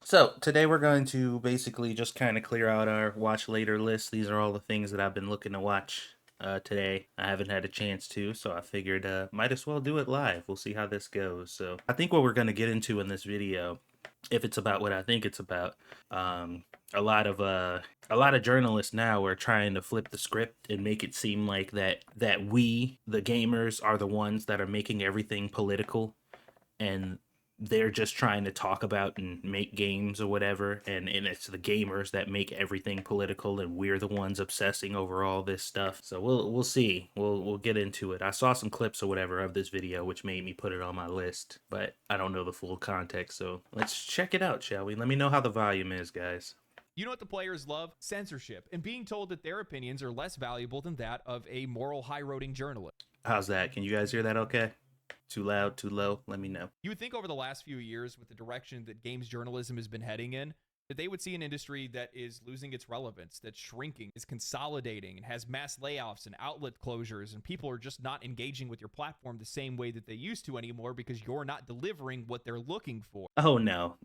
So today we're going to basically just kind of clear out our watch later list. These are all the things that I've been looking to watch today. I haven't had a chance to, so I figured might as well do it live. We'll see how this goes. So I think what we're going to get into in this video, if it's about what I think it's about, um, a lot of journalists now are trying to flip the script and make it seem like that we, the gamers, are the ones that are making everything political, and they're just trying to talk about and make games or whatever, and it's the gamers that make everything political, and we're the ones obsessing over all this stuff. So we'll see. We'll get into it. I saw some clips or whatever of this video, which made me put it on my list, but I don't know the full context. So let's check it out, shall we? Let me know how the volume is, guys. You know what the players love? Censorship, and being told that their opinions are less valuable than that of a moral, high-roading journalist. How's that? Can you guys hear that okay? Too loud, too low? Let me know. You would think over the last few years, with the direction that games journalism has been heading in, that they would see an industry that is losing its relevance, that's shrinking, is consolidating, and has mass layoffs and outlet closures, and people are just not engaging with your platform the same way that they used to anymore because you're not delivering what they're looking for. Oh no.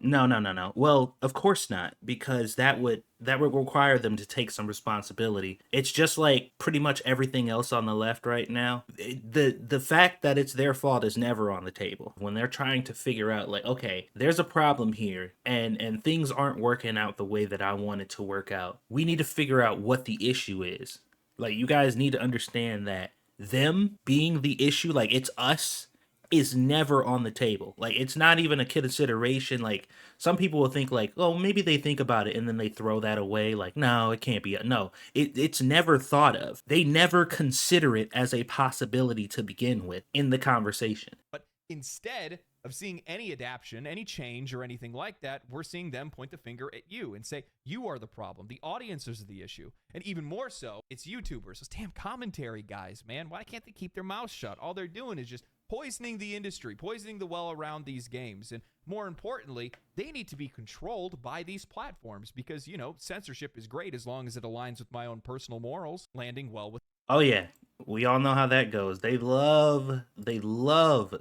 Well, of course not, because that would require them to take some responsibility. It's just like pretty much everything else on the left right now. The fact that it's their fault is never on the table. When they're trying to figure out, like, okay, there's a problem here, and things aren't working out the way that I want it to work out. We need to figure out what the issue is. Like, you guys need to understand that them being the issue, like, it's us, is never on the table. Like, it's not even a consideration. Like, some people will think like, oh, maybe they think about it and then they throw that away. Like, no, it can't be. No, it's never thought of. They never consider it as a possibility to begin with in the conversation. But instead of seeing any adaptation, any change, or anything like that, we're seeing them point the finger at you and say, you are the problem. The audiences are the issue. And even more so, it's YouTubers. Those damn commentary guys, man. Why can't they keep their mouths shut? All they're doing is just poisoning the industry, poisoning the well around these games. And more importantly, they need to be controlled by these platforms because, you know, censorship is great as long as it aligns with my own personal morals, landing well with. Oh yeah, we all know how that goes. They love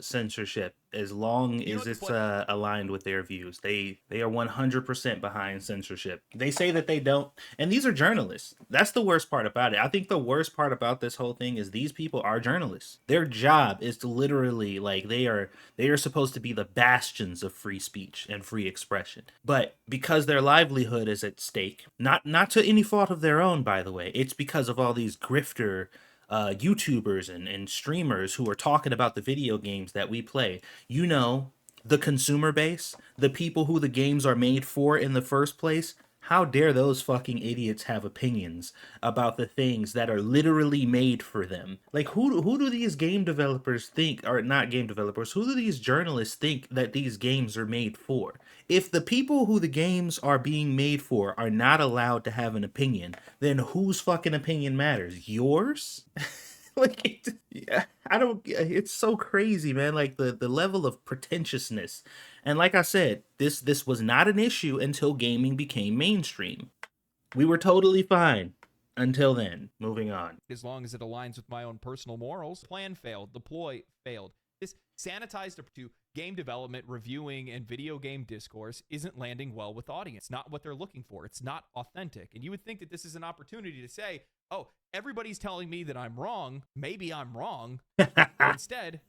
censorship as long as it's aligned with their views. They are 100% behind censorship. They say that they don't, and these are journalists. That's the worst part about it. I think the worst part about this whole thing is these people are journalists. Their job is to literally, like, they are supposed to be the bastions of free speech and free expression. But because their livelihood is at stake, not to any fault of their own, by the way, it's because of all these grifter YouTubers and streamers who are talking about the video games that we play. You know, the consumer base, the people who the games are made for in the first place. How dare those fucking idiots have opinions about the things that are literally made for them? Like, who do these game developers think, or not game developers, who do these journalists think that these games are made for? If the people who the games are being made for are not allowed to have an opinion, then whose fucking opinion matters? Yours? Like, yeah, I don't. It's so crazy, man. Like, the level of pretentiousness, and like I said, this was not an issue until gaming became mainstream. We were totally fine until then. Moving on. As long as it aligns with my own personal morals. Plan failed. Deploy failed. This sanitized to game development, reviewing, and video game discourse isn't landing well with audience. Not what they're looking for. It's not authentic. And you would think that this is an opportunity to say, oh, everybody's telling me that I'm wrong. Maybe I'm wrong. But instead,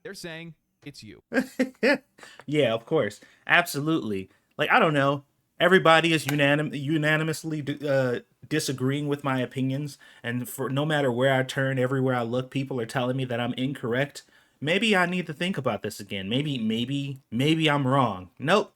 they're saying it's you. Yeah, of course. Absolutely. Like, I don't know. Everybody is unanimously disagreeing with my opinions, and for no matter where I turn, everywhere I look, people are telling me that I'm incorrect. Maybe I need to think about this again. Maybe I'm wrong. Nope.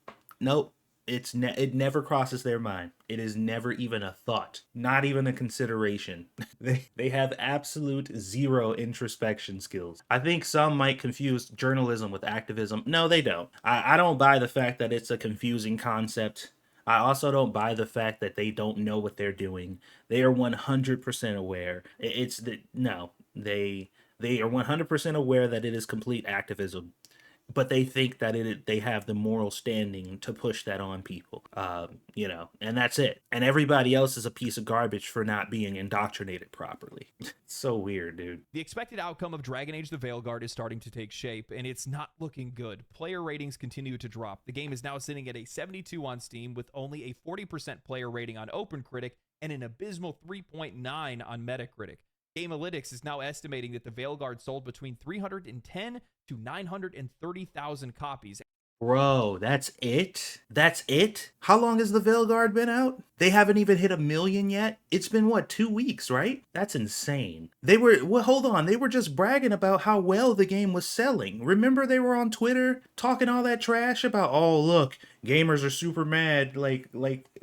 It never crosses their mind. It is never even a thought, not even a consideration. They have absolute zero introspection skills. I think some might confuse journalism with activism. No, they don't. I don't buy the fact that it's a confusing concept. I also don't buy the fact that they don't know what they're doing. They are 100% aware. They are 100% aware that it is complete activism. but they think that they have the moral standing to push that on people, you know, and that's it. And everybody else is a piece of garbage for not being indoctrinated properly. It's so weird, dude. The expected outcome of Dragon Age the Veilguard is starting to take shape, and it's not looking good. Player ratings continue to drop. The game is now sitting at a 72 on Steam with only a 40% player rating on OpenCritic and an abysmal 3.9 on Metacritic. Gamealytics is now estimating that the Veilguard sold between 310 to 930,000 copies. Bro, that's it? That's it? How long has the Veilguard been out? They haven't even hit 1 million yet? It's been what, 2 weeks, right? That's insane. Hold on, they were just bragging about how well the game was selling. Remember they were on Twitter talking all that trash about, oh look, gamers are super mad.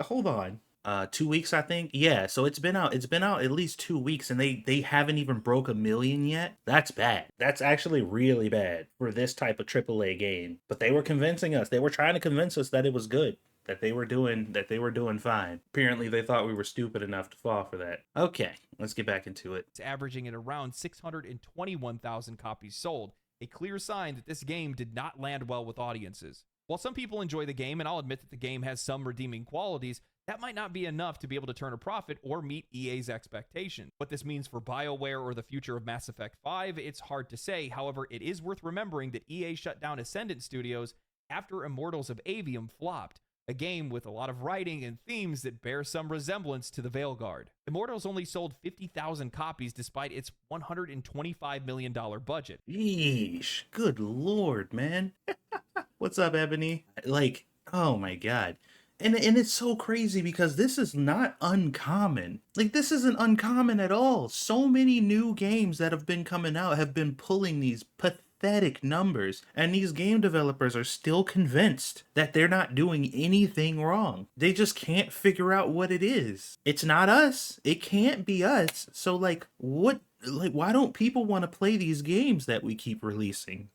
Hold on. 2 weeks, I think. Yeah, so it's been out at least 2 weeks, and they haven't even broke 1 million yet. That's bad. That's actually really bad for this type of AAA game. But they were convincing us. They were trying to convince us that it was good, that they were doing fine. Apparently they thought we were stupid enough to fall for that. Okay, let's get back into it. It's averaging at around 621,000 copies sold, a clear sign that this game did not land well with audiences. While some people enjoy the game, and I'll admit that the game has some redeeming qualities, that might not be enough to be able to turn a profit or meet EA's expectation. What this means for BioWare or the future of Mass Effect 5, it's hard to say. However, it is worth remembering that EA shut down Ascendant Studios after Immortals of Avium flopped, a game with a lot of writing and themes that bear some resemblance to the Veilguard. Immortals only sold 50,000 copies despite its $125 million budget. Yeesh, good lord, man. What's up, Ebony? Oh my god. And it's so crazy because this is not uncommon. This isn't uncommon at all. So many new games that have been coming out have been pulling these pathetic numbers, and these game developers are still convinced that they're not doing anything wrong. They just can't figure out what it is. It's not us. It can't be us. So why don't people want to play these games that we keep releasing?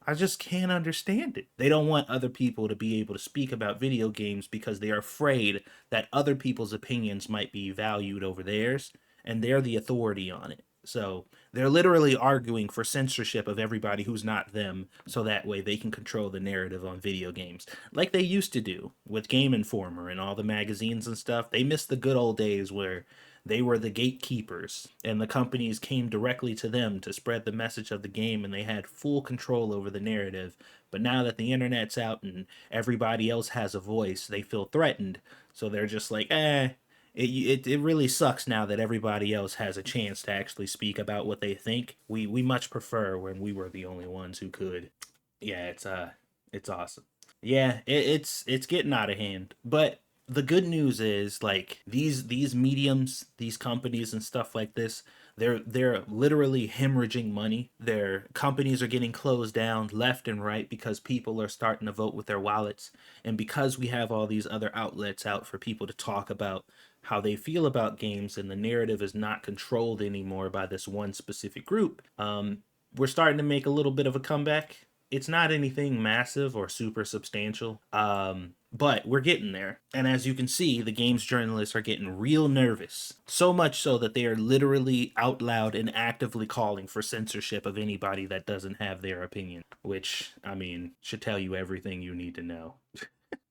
I just can't understand it. They don't want other people to be able to speak about video games because they are afraid that other people's opinions might be valued over theirs, and they're the authority on it. So they're literally arguing for censorship of everybody who's not them, so that way they can control the narrative on video games, like they used to do with Game Informer and all the magazines and stuff. They missed the good old days where they were the gatekeepers, and the companies came directly to them to spread the message of the game, and they had full control over the narrative. But now that the internet's out and everybody else has a voice, they feel threatened. So they're just like, it really sucks now that everybody else has a chance to actually speak about what they think. We much prefer when we were the only ones who could. Yeah, it's awesome. Yeah, it's getting out of hand. But the good news is, these mediums, these companies and stuff like this, they're literally hemorrhaging money. Their companies are getting closed down left and right because people are starting to vote with their wallets, and because we have all these other outlets out for people to talk about how they feel about games, and the narrative is not controlled anymore by this one specific group. We're starting to make a little bit of a comeback. It's not anything massive or super substantial, but we're getting there. And as you can see, the games journalists are getting real nervous. So much so that they are literally out loud and actively calling for censorship of anybody that doesn't have their opinion. Which, I mean, should tell you everything you need to know.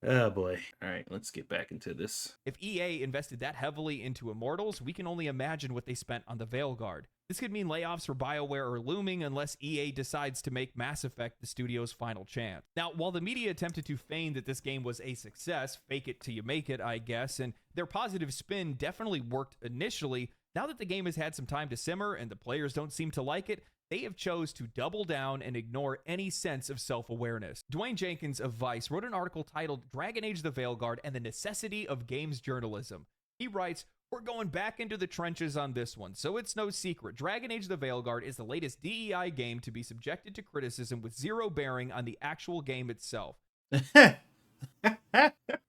Oh boy. All right, let's get back into this. If EA invested that heavily into Immortals, we can only imagine what they spent on the Veilguard. This could mean layoffs for BioWare are looming unless EA decides to make Mass Effect the studio's final chance. Now, while the media attempted to feign that this game was a success, fake it till you make it, I guess, and their positive spin definitely worked initially, now that the game has had some time to simmer and the players don't seem to like it, they have chose to double down and ignore any sense of self-awareness. Dwayne Jenkins of Vice wrote an article titled Dragon Age the Veilguard and the Necessity of Games Journalism. He writes, "We're going back into the trenches on this one, so it's no secret. Dragon Age the Veilguard is the latest DEI game to be subjected to criticism with zero bearing on the actual game itself."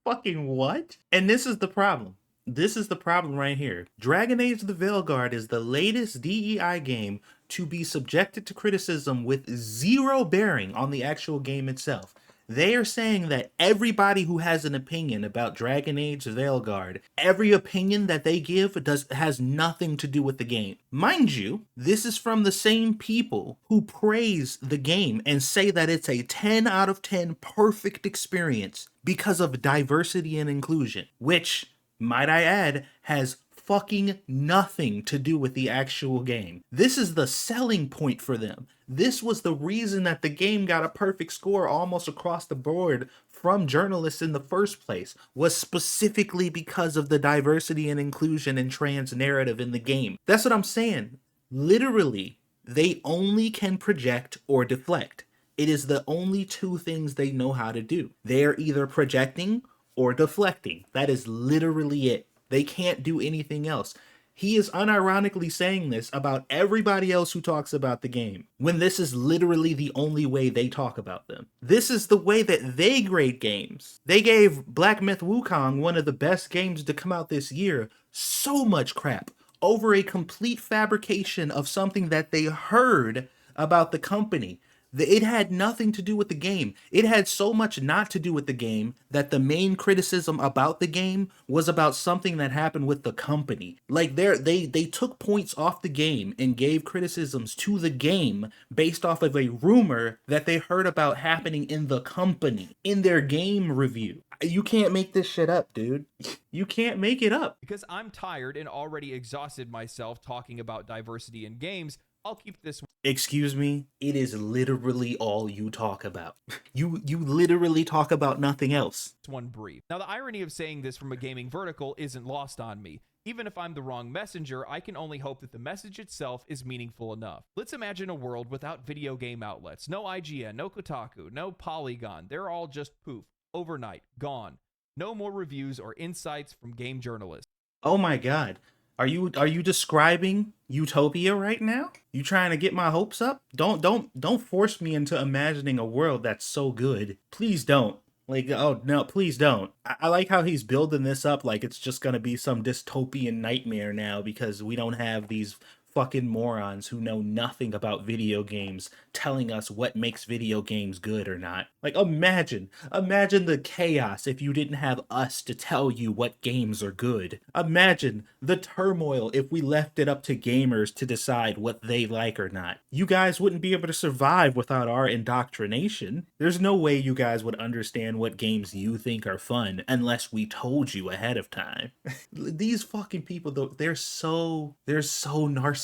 Fucking what? And this is the problem. This is the problem right here. Dragon Age the Veilguard is the latest DEI game to be subjected to criticism with zero bearing on the actual game itself. They are saying that everybody who has an opinion about Dragon Age the Veilguard, every opinion that they give has nothing to do with the game. Mind you, this is from the same people who praise the game and say that it's a 10 out of 10 perfect experience because of diversity and inclusion, which, might I add, has fucking nothing to do with the actual game. This is the selling point for them. This was the reason that the game got a perfect score almost across the board from journalists in the first place, was specifically because of the diversity and inclusion and trans narrative in the game. That's what I'm saying. Literally, they only can project or deflect. It is the only two things they know how to do. They are either projecting or deflecting. That is literally it. They can't do anything else. He is unironically saying this about everybody else who talks about the game, when this is literally the only way they talk about them. This is the way that they grade games. They gave Black Myth Wukong, one of the best games to come out this year, so much crap over a complete fabrication of something that they heard about the company. It had nothing to do with the game. It had so much not to do with the game that the main criticism about the game was about something that happened with the company. Like they took points off the game and gave criticisms to the game based off of a rumor that they heard about happening in the company in their game review. You can't make this shit up, dude. You can't make it up. Because I'm tired and already exhausted myself talking about diversity in games, I'll keep this. Excuse me, it is literally all you talk about. You literally talk about nothing else. One brief. Now, the irony of saying this from a gaming vertical isn't lost on me. Even if I'm the wrong messenger, I can only hope that the message itself is meaningful enough. Let's imagine a world without video game outlets. No IGN, no Kotaku, no Polygon. They're all just poof, overnight, gone. No more reviews or insights from game journalists. Oh my god. Are you describing utopia right now? You trying to get my hopes up? Don't force me into imagining a world that's so good. Please don't. Like, oh no, please don't. I like how he's building this up like it's just gonna be some dystopian nightmare now because we don't have these fucking morons who know nothing about video games telling us what makes video games good or not. Like, imagine the chaos if you didn't have us to tell you what games are good. Imagine the turmoil if we left it up to gamers to decide what they like or not. You guys wouldn't be able to survive without our indoctrination. There's no way you guys would understand what games you think are fun unless we told you ahead of time. These fucking people, though, they're so narcissistic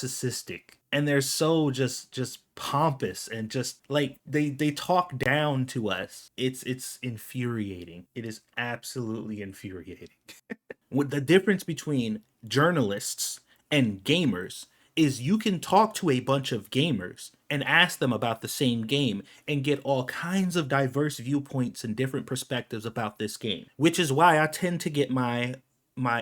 and they're so just pompous and just like they talk down to us. It's infuriating. It is absolutely infuriating. What the difference between journalists and gamers is you can talk to a bunch of gamers and ask them about the same game and get all kinds of diverse viewpoints and different perspectives about this game, which is why I tend to get my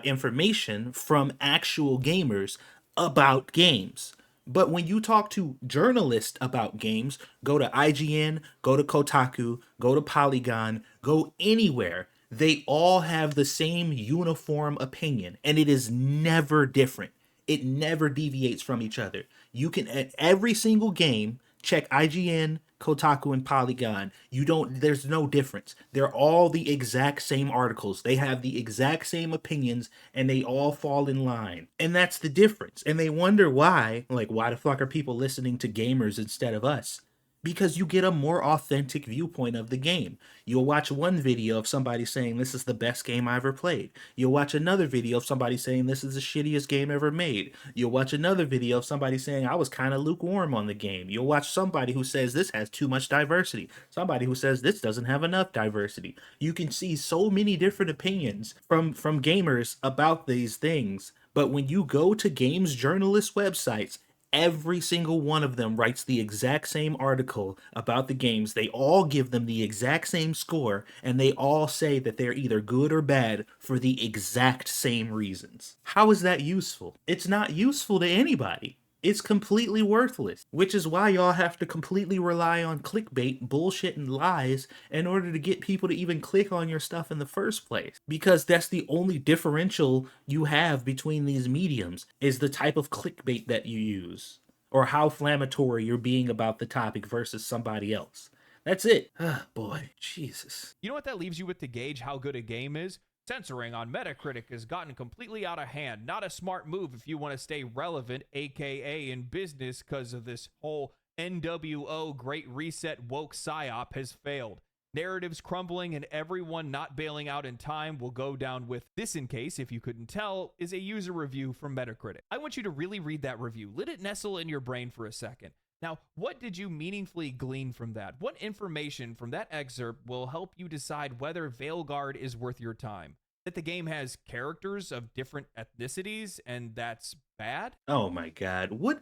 information from actual gamers about games. But when you talk to journalists about games, go to IGN, go to Kotaku, go to Polygon, go anywhere, they all have the same uniform opinion, and it is never different. It never deviates from each other. You can, at every single game, check IGN, Kotaku, and Polygon. There's no difference. They're all the exact same articles. They have the exact same opinions and they all fall in line. And that's the difference. And they wonder why, like, why the fuck are people listening to gamers instead of us? Because you get a more authentic viewpoint of the game. You'll watch one video of somebody saying this is the best game I ever played. You'll watch another video of somebody saying this is the shittiest game ever made. You'll watch another video of somebody saying I was kind of lukewarm on the game. You'll watch somebody who says this has too much diversity. Somebody who says this doesn't have enough diversity. You can see so many different opinions from gamers about these things. But when you go to games journalist websites, every single one of them writes the exact same article about the games. They all give them the exact same score, and they all say that they're either good or bad for the exact same reasons. How is that useful? It's not useful to anybody. It's completely worthless, which is why y'all have to completely rely on clickbait, bullshit, and lies in order to get people to even click on your stuff in the first place. Because that's the only differential you have between these mediums, is the type of clickbait that you use, or how inflammatory you're being about the topic versus somebody else. That's it. Ah, boy, Jesus. You know what that leaves you with to gauge how good a game is? Censoring on Metacritic has gotten completely out of hand. Not a smart move if you want to stay relevant, aka in business, because of this whole NWO Great Reset woke psyop has failed. Narratives crumbling and everyone not bailing out in time will go down with this. In case, if you couldn't tell, is a user review from Metacritic. I want you to really read that review. Let it nestle in your brain for a second. Now, what did you meaningfully glean from that? What information from that excerpt will help you decide whether Veilguard is worth your time? That the game has characters of different ethnicities and that's bad? Oh my God. What?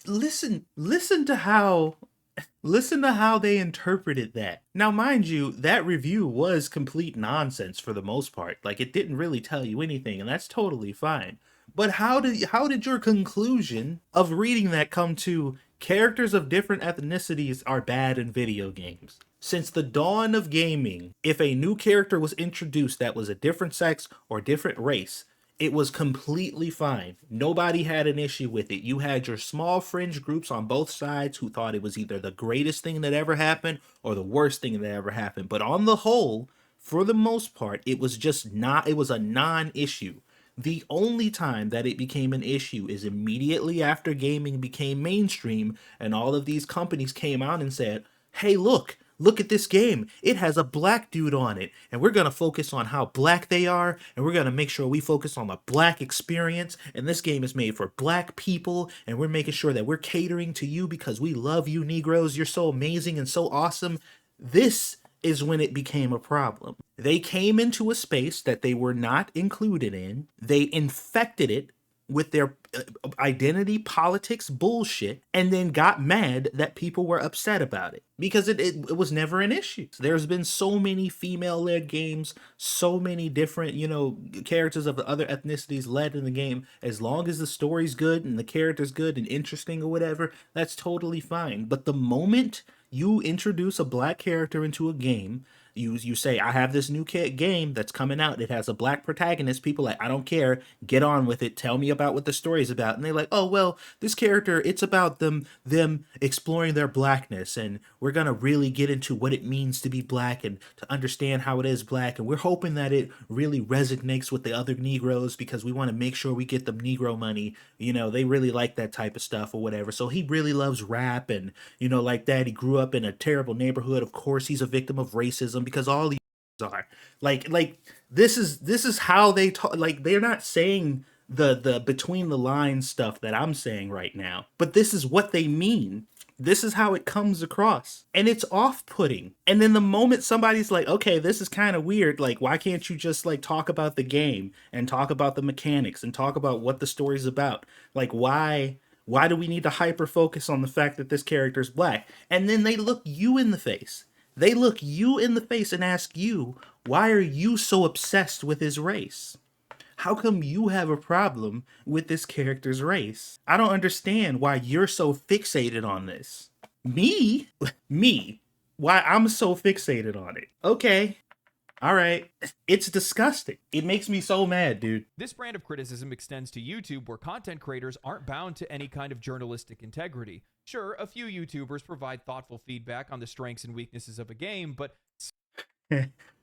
Listen to how they interpreted that. Now, mind you, that review was complete nonsense for the most part. Like, it didn't really tell you anything, and that's totally fine. But how did your conclusion of reading that come to characters of different ethnicities are bad in video games? Since the dawn of gaming, if a new character was introduced that was a different sex or different race, it was completely fine. Nobody had an issue with it. You had your small fringe groups on both sides who thought it was either the greatest thing that ever happened or the worst thing that ever happened. But on the whole, for the most part, it was a non-issue. The only time that it became an issue is immediately after gaming became mainstream and all of these companies came out and said, hey, look at this game. It has a black dude on it. And we're going to focus on how black they are. And we're going to make sure we focus on the black experience. And this game is made for black people. And we're making sure that we're catering to you because we love you, Negroes. You're so amazing and so awesome. This is when it became a problem. They came into a space that they were not included in. They infected it with their identity politics bullshit and then got mad that people were upset about it because it was never an issue. There's been so many female-led games, so many different, characters of the other ethnicities led in the game. As long as the story's good and the character's good and interesting or whatever, that's totally fine. But the moment you introduce a black character into a game, you say, I have this new game that's coming out. It has a black protagonist. People like, I don't care. Get on with it. Tell me about what the story's about. And they're like, oh, well, this character, it's about them exploring their blackness. And we're going to really get into what it means to be black and to understand how it is black. And we're hoping that it really resonates with the other Negroes because we want to make sure we get them Negro money. They really like that type of stuff or whatever. So he really loves rap and, like that. He grew up in a terrible neighborhood. Of course, he's a victim of racism because all these are like this is how they talk. Like, they're not saying the between the lines stuff that I'm saying right now, but this is what they mean. This is how it comes across, and it's off-putting. And then the moment somebody's like, okay, this is kind of weird, like, why can't you just like talk about the game and talk about the mechanics and talk about what the story's about? Like, why do we need to hyper focus on the fact that this character's black? And then they look you in the face. They look you in the face and ask you, why are you so obsessed with his race? How come you have a problem with this character's race? I don't understand why you're so fixated on this. Me? Why I'm so fixated on it. Okay. All right. It's disgusting. It makes me so mad, dude. This brand of criticism extends to YouTube, where content creators aren't bound to any kind of journalistic integrity. Sure, a few YouTubers provide thoughtful feedback on the strengths and weaknesses of a game, but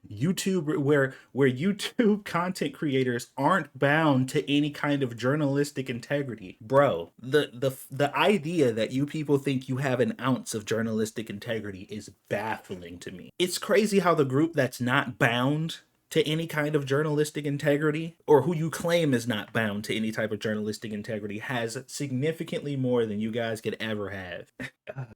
YouTube, where YouTube content creators aren't bound to any kind of journalistic integrity. Bro, the idea that you people think you have an ounce of journalistic integrity is baffling to me. It's crazy how the group that's not bound to any kind of journalistic integrity, or who you claim is not bound to any type of journalistic integrity, has significantly more than you guys could ever have.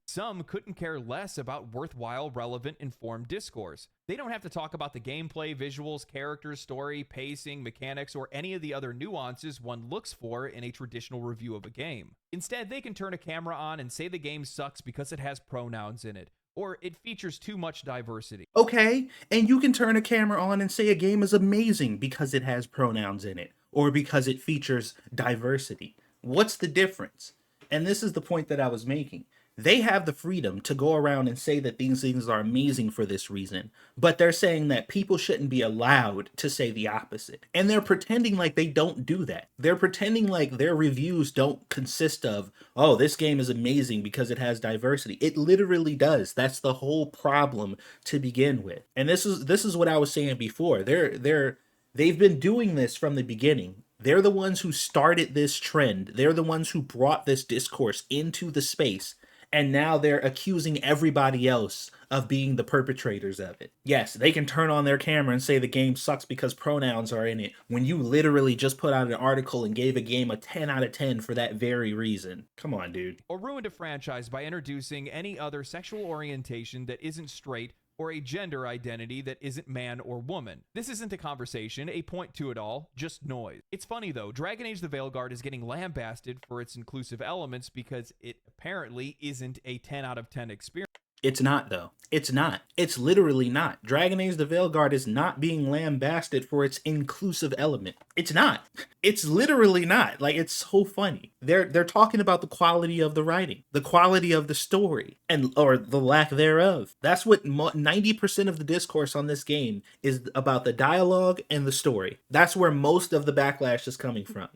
some couldn't care less about worthwhile, relevant, informed discourse. They don't have to talk about the gameplay, visuals, characters, story, pacing, mechanics, or any of the other nuances one looks for in a traditional review of a game. Instead, they can turn a camera on and say the game sucks because it has pronouns in it, or it features too much diversity. Okay, and you can turn a camera on and say a game is amazing because it has pronouns in it, or because it features diversity. What's the difference? And this is the point that I was making. They have the freedom to go around and say that these things are amazing for this reason, but they're saying that people shouldn't be allowed to say the opposite. And they're pretending like they don't do that. They're pretending like their reviews don't consist of, oh, this game is amazing because it has diversity. It literally does. That's the whole problem to begin with. And this is what I was saying before. They've been doing this from the beginning. They're the ones who started this trend. They're the ones who brought this discourse into the space. And now they're accusing everybody else of being the perpetrators of it. Yes, they can turn on their camera and say the game sucks because pronouns are in it, when you literally just put out an article and gave a game a 10 out of 10 for that very reason. Come on, dude. Or ruined a franchise by introducing any other sexual orientation that isn't straight, or a gender identity that isn't man or woman. This isn't a conversation, a point to it all, just noise. It's funny though, Dragon Age the Veilguard is getting lambasted for its inclusive elements because it apparently isn't a 10 out of 10 experience. It's not, though. It's not. It's literally not. Dragon Age the Veilguard is not being lambasted for its inclusive element. It's not. It's literally not. Like, it's so funny. They're talking about the quality of the writing, the quality of the story, or the lack thereof. That's what 90% of the discourse on this game is about, the dialogue and the story. That's where most of the backlash is coming from.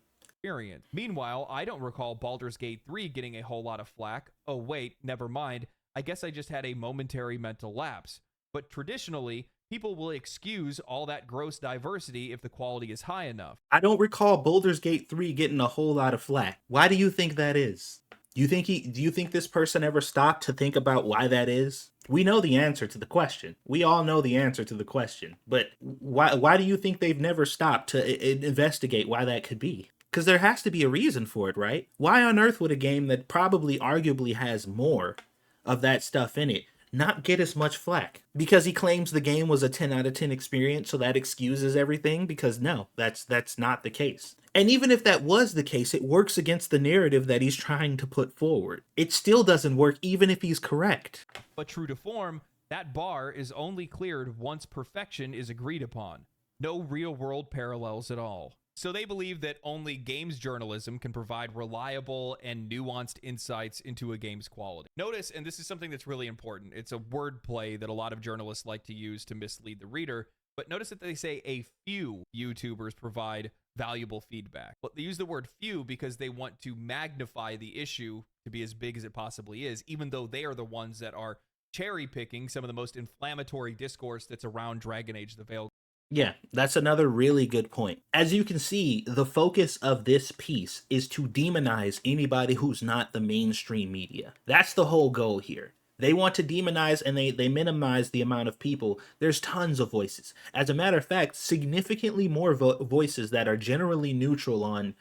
Meanwhile, I don't recall Baldur's Gate 3 getting a whole lot of flack. Oh wait, never mind. I guess I just had a momentary mental lapse. But traditionally, people will excuse all that gross diversity if the quality is high enough. I don't recall Baldur's Gate 3 getting a whole lot of flack. Why do you think that is? Do you think this person ever stopped to think about why that is? We know the answer to the question. We all know the answer to the question. But why do you think they've never stopped to investigate why that could be? Because there has to be a reason for it, right? Why on earth would a game that probably arguably has more of that stuff in it not get as much flack? Because he claims the game was a 10 out of 10 experience, so that excuses everything? Because no, that's not the case. And even if that was the case, it works against the narrative that he's trying to put forward. It still doesn't work even if he's correct. But true to form, that bar is only cleared once perfection is agreed upon. No real-world parallels at all. So they believe that only games journalism can provide reliable and nuanced insights into a game's quality. Notice, and this is something that's really important, it's a wordplay that a lot of journalists like to use to mislead the reader, but notice that they say a few YouTubers provide valuable feedback. But they use the word few because they want to magnify the issue to be as big as it possibly is, even though they are the ones that are cherry-picking some of the most inflammatory discourse that's around Dragon Age the Veilguard. Yeah, that's another really good point. As you can see, the focus of this piece is to demonize anybody who's not the mainstream media. That's the whole goal here. They want to demonize and they minimize the amount of people. There's tons of voices. As a matter of fact, significantly more voices that are generally neutral on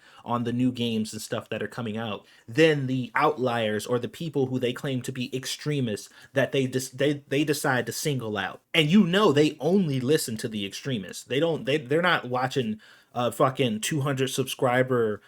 the new games and stuff that are coming out than the outliers or the people who they claim to be extremists that they decide to single out. And you know they only listen to the extremists. They're not watching fucking 200 subscriber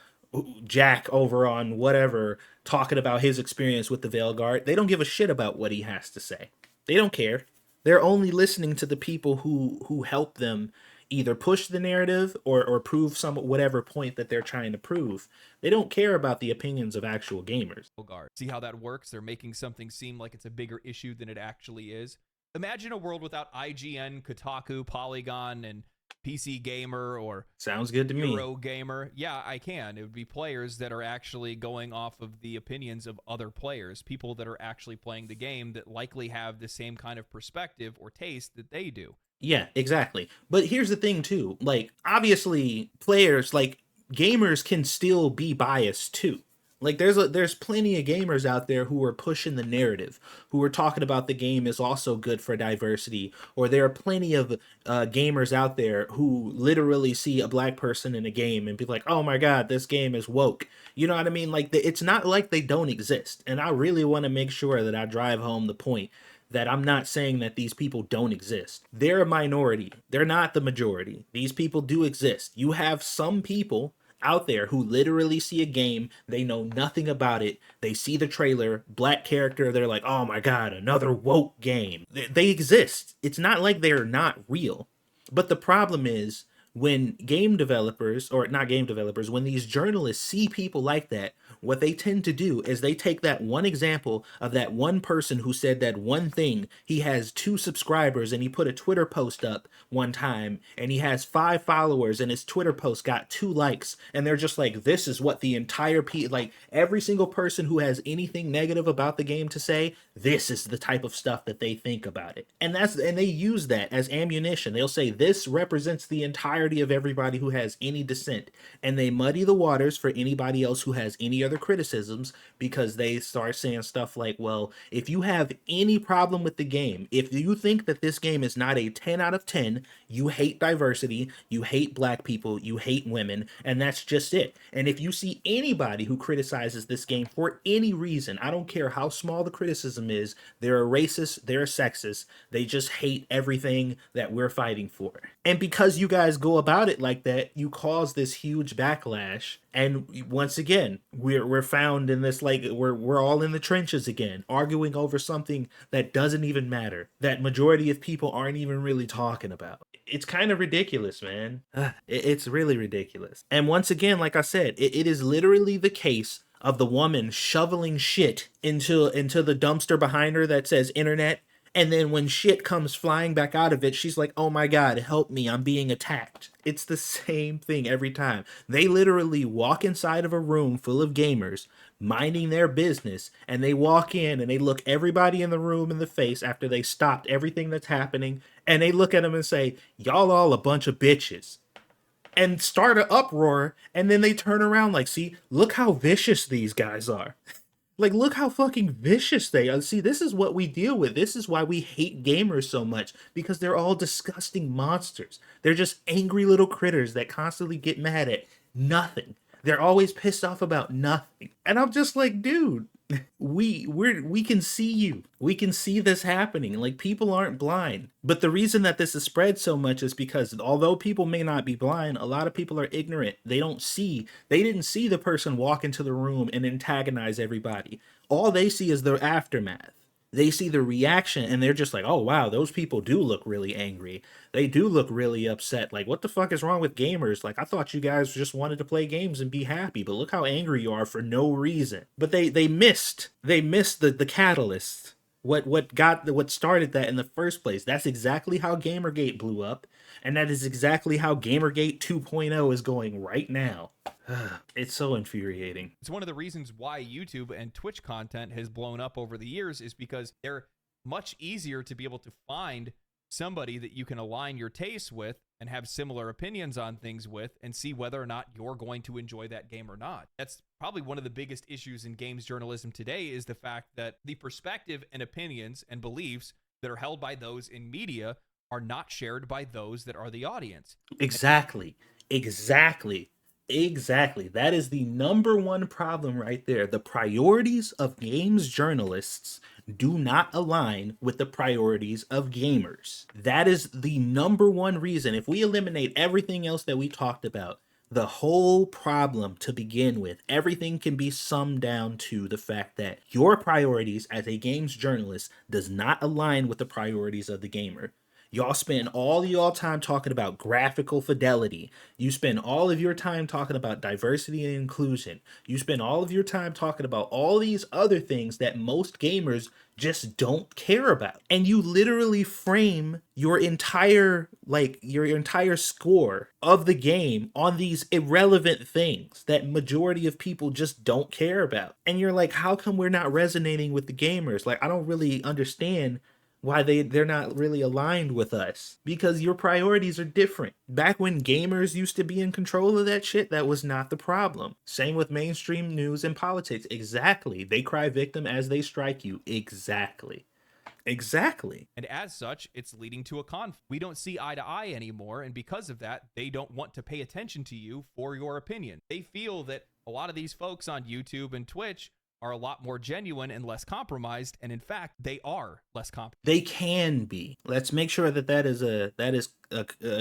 Jack over on whatever talking about his experience with the Veilguard. They don't give a shit about what he has to say. They don't care. They're only listening to the people who help them either push the narrative or prove some whatever point that they're trying to prove. They don't care about the opinions of actual gamers. See how that works? They're making something seem like it's a bigger issue than it actually is. Imagine a world without IGN, Kotaku, Polygon, and PC Gamer or sounds good to me. Eurogamer. Yeah, I can. It would be players that are actually going off of the opinions of other players, people that are actually playing the game that likely have the same kind of perspective or taste that they do. Yeah, exactly. But here's the thing too. Like, obviously players, like gamers, can still be biased too. Like there's plenty of gamers out there who are pushing the narrative, who are talking about the game is also good for diversity, or there are plenty of gamers out there who literally see a black person in a game and be like, oh my god, this game is woke. You know what I mean? Like it's not like they don't exist. And I really want to make sure that I drive home the point that I'm not saying that these people don't exist. They're a minority. They're not the majority. These people do exist. You have some people out there who literally see a game, they know nothing about it, they see the trailer, black character, they're like, oh my god, another woke game. They exist. It's not like they're not real. But the problem is, when game developers, or not game developers, when these journalists see people like that, what they tend to do is they take that one example of that one person who said that one thing. He has 2 subscribers and he put a Twitter post up one time and he has 5 followers and his Twitter post got 2 likes. And they're just like, this is what the entire like every single person who has anything negative about the game to say, this is the type of stuff that they think about it. And they use that as ammunition. They'll say this represents the entirety of everybody who has any dissent. And they muddy the waters for anybody else who has any other criticisms, because they start saying stuff like, well, if you have any problem with the game, if you think that this game is not a 10 out of 10, you hate diversity, you hate black people, you hate women, and that's just it. And if you see anybody who criticizes this game for any reason, I don't care how small the criticism is, they're a racist, they're a sexist, they just hate everything that we're fighting for. And because you guys go about it like that, you cause this huge backlash. And once again, we're found in this, like, we're all in the trenches again, arguing over something that doesn't even matter, that majority of people aren't even really talking about. It's kind of ridiculous, man. It's really ridiculous. And once again, like I said, it is literally the case of the woman shoveling shit into the dumpster behind her that says internet. And then when shit comes flying back out of it, she's like, oh my God, help me, I'm being attacked. It's the same thing every time. They literally walk inside of a room full of gamers, minding their business, and they walk in and they look everybody in the room in the face after they stopped everything that's happening, and they look at them and say, y'all all a bunch of bitches. And start an uproar, and then they turn around like, see, look how vicious these guys are. Like, look how fucking vicious they are. See, this is what we deal with. This is why we hate gamers so much, because they're all disgusting monsters. They're just angry little critters that constantly get mad at nothing. They're always pissed off about nothing. And I'm just like, dude, we can see you. We can see this happening. Like, people aren't blind. But the reason that this is spread so much is because although people may not be blind, a lot of people are ignorant. They didn't see the person walk into the room and antagonize everybody. All they see is the aftermath. They see the reaction and they're just like, oh wow, those people do look really angry. They do look really upset. Like, what the fuck is wrong with gamers? Like, I thought you guys just wanted to play games and be happy, but look how angry you are for no reason. But they missed the catalyst. What started that in the first place. That's exactly how Gamergate blew up, and that is exactly how Gamergate 2.0 is going right now. It's so infuriating. It's one of the reasons why YouTube and Twitch content has blown up over the years, is because they're much easier to be able to find somebody that you can align your tastes with and have similar opinions on things with, and see whether or not you're going to enjoy that game or not. That's probably one of the biggest issues in games journalism today, is the fact that the perspective and opinions and beliefs that are held by those in media are not shared by those that are the audience. Exactly. That is the number one problem right there. The priorities of games journalists do not align with the priorities of gamers. That is the number one reason. If we eliminate everything else that we talked about, the whole problem to begin with, everything can be summed down to the fact that your priorities as a games journalist does not align with the priorities of the gamer. Y'all spend all y'all time talking about graphical fidelity. You spend all of your time talking about diversity and inclusion. You spend all of your time talking about all these other things that most gamers just don't care about. And you literally frame your entire score of the game on these irrelevant things that majority of people just don't care about. And you're like, how come we're not resonating with the gamers? Like, I don't really understand why they're not really aligned with us, because your priorities are different. Back when gamers used to be in control of that shit, that was not the problem. Same with mainstream news and politics. Exactly. They cry victim as they strike you. Exactly. And as such, it's leading to a conflict. We don't see eye to eye anymore, and because of that, they don't want to pay attention to you for your opinion. They feel that a lot of these folks on YouTube and Twitch are a lot more genuine and less compromised, and in fact, they are less compromised. They can be. Let's make sure that is a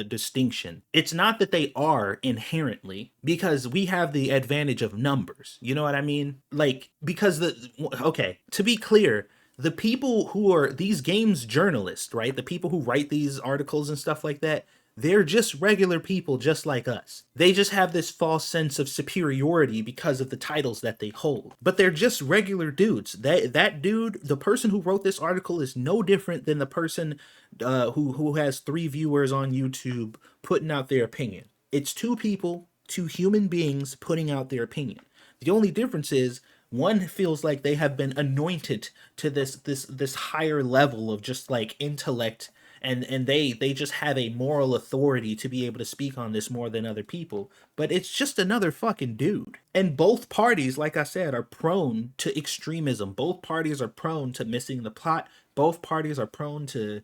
distinction. It's not that they are inherently, because we have the advantage of numbers. You know what I mean? Like, because to be clear, the people who are these games journalists, right? The people who write these articles and stuff like that, They're just regular people just like us. They just have this false sense of superiority because of the titles that they hold. But they're just regular dudes. That dude, the person who wrote this article, is no different than the person who has 3 viewers on YouTube putting out their opinion. It's 2 people, 2 human beings putting out their opinion. The only difference is one feels like they have been anointed to this higher level of just like intellect, and they just have a moral authority to be able to speak on this more than other people. But it's just another fucking dude. And both parties, like I said, are prone to extremism. Both parties are prone to missing the plot. Both parties are prone to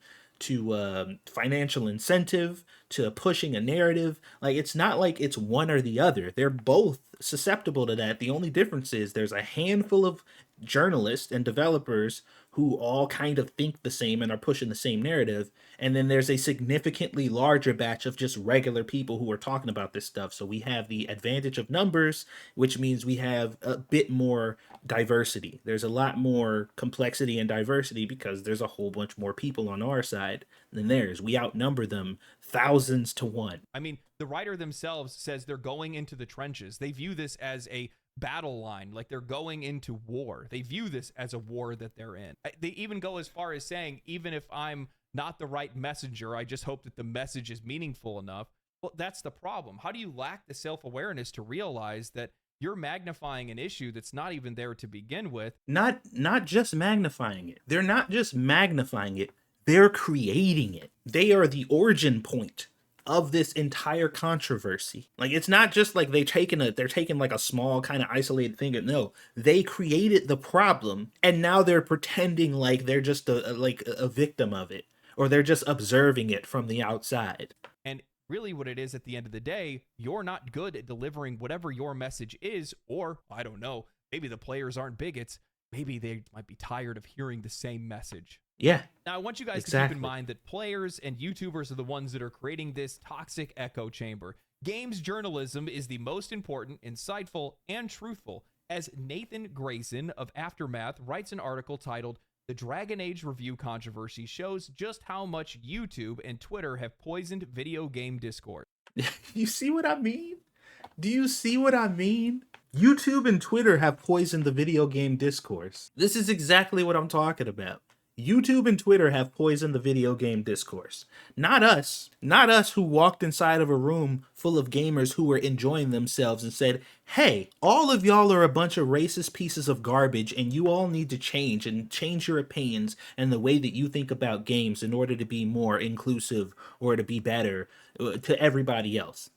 financial incentive, to pushing a narrative. Like, it's not like it's one or the other. They're both susceptible to that. The only difference is there's a handful of journalists and developers who all kind of think the same and are pushing the same narrative, and then there's a significantly larger batch of just regular people who are talking about this stuff. So we have the advantage of numbers, which means we have a bit more diversity. There's a lot more complexity and diversity because there's a whole bunch more people on our side than theirs. We outnumber them thousands to 1. I mean, the writer themselves says they're going into the trenches. They view this as a battle line, like they're going into war. They view this as a war that they're in. They even go as far as saying, even if I'm not the right messenger, I just hope that the message is meaningful enough. Well, that's the problem. How do you lack the self-awareness to realize that you're magnifying an issue that's not even there to begin with? Not just magnifying it. They're not just magnifying it. They're creating it. They are the origin point of this entire controversy. Like, it's not just like they're taking like a small kind of isolated thing. No, they created the problem, and now they're pretending like they're just a victim of it, or they're just observing it from the outside. And really what it is at the end of the day, you're not good at delivering whatever your message is, or I don't know, maybe the players aren't bigots. Maybe they might be tired of hearing the same message. Yeah. Now, I want you guys to keep in mind that players and YouTubers are the ones that are creating this toxic echo chamber. Games journalism is the most important, insightful, and truthful, as Nathan Grayson of Aftermath writes an article titled, "The Dragon Age Review Controversy Shows Just How Much YouTube and Twitter Have Poisoned Video Game Discourse." You see what I mean? Do you see what I mean? YouTube and Twitter have poisoned the video game discourse. This is exactly what I'm talking about. YouTube and Twitter have poisoned the video game discourse. Not us. Not us who walked inside of a room full of gamers who were enjoying themselves and said, hey, all of y'all are a bunch of racist pieces of garbage and you all need to change your opinions and the way that you think about games in order to be more inclusive or to be better to everybody else.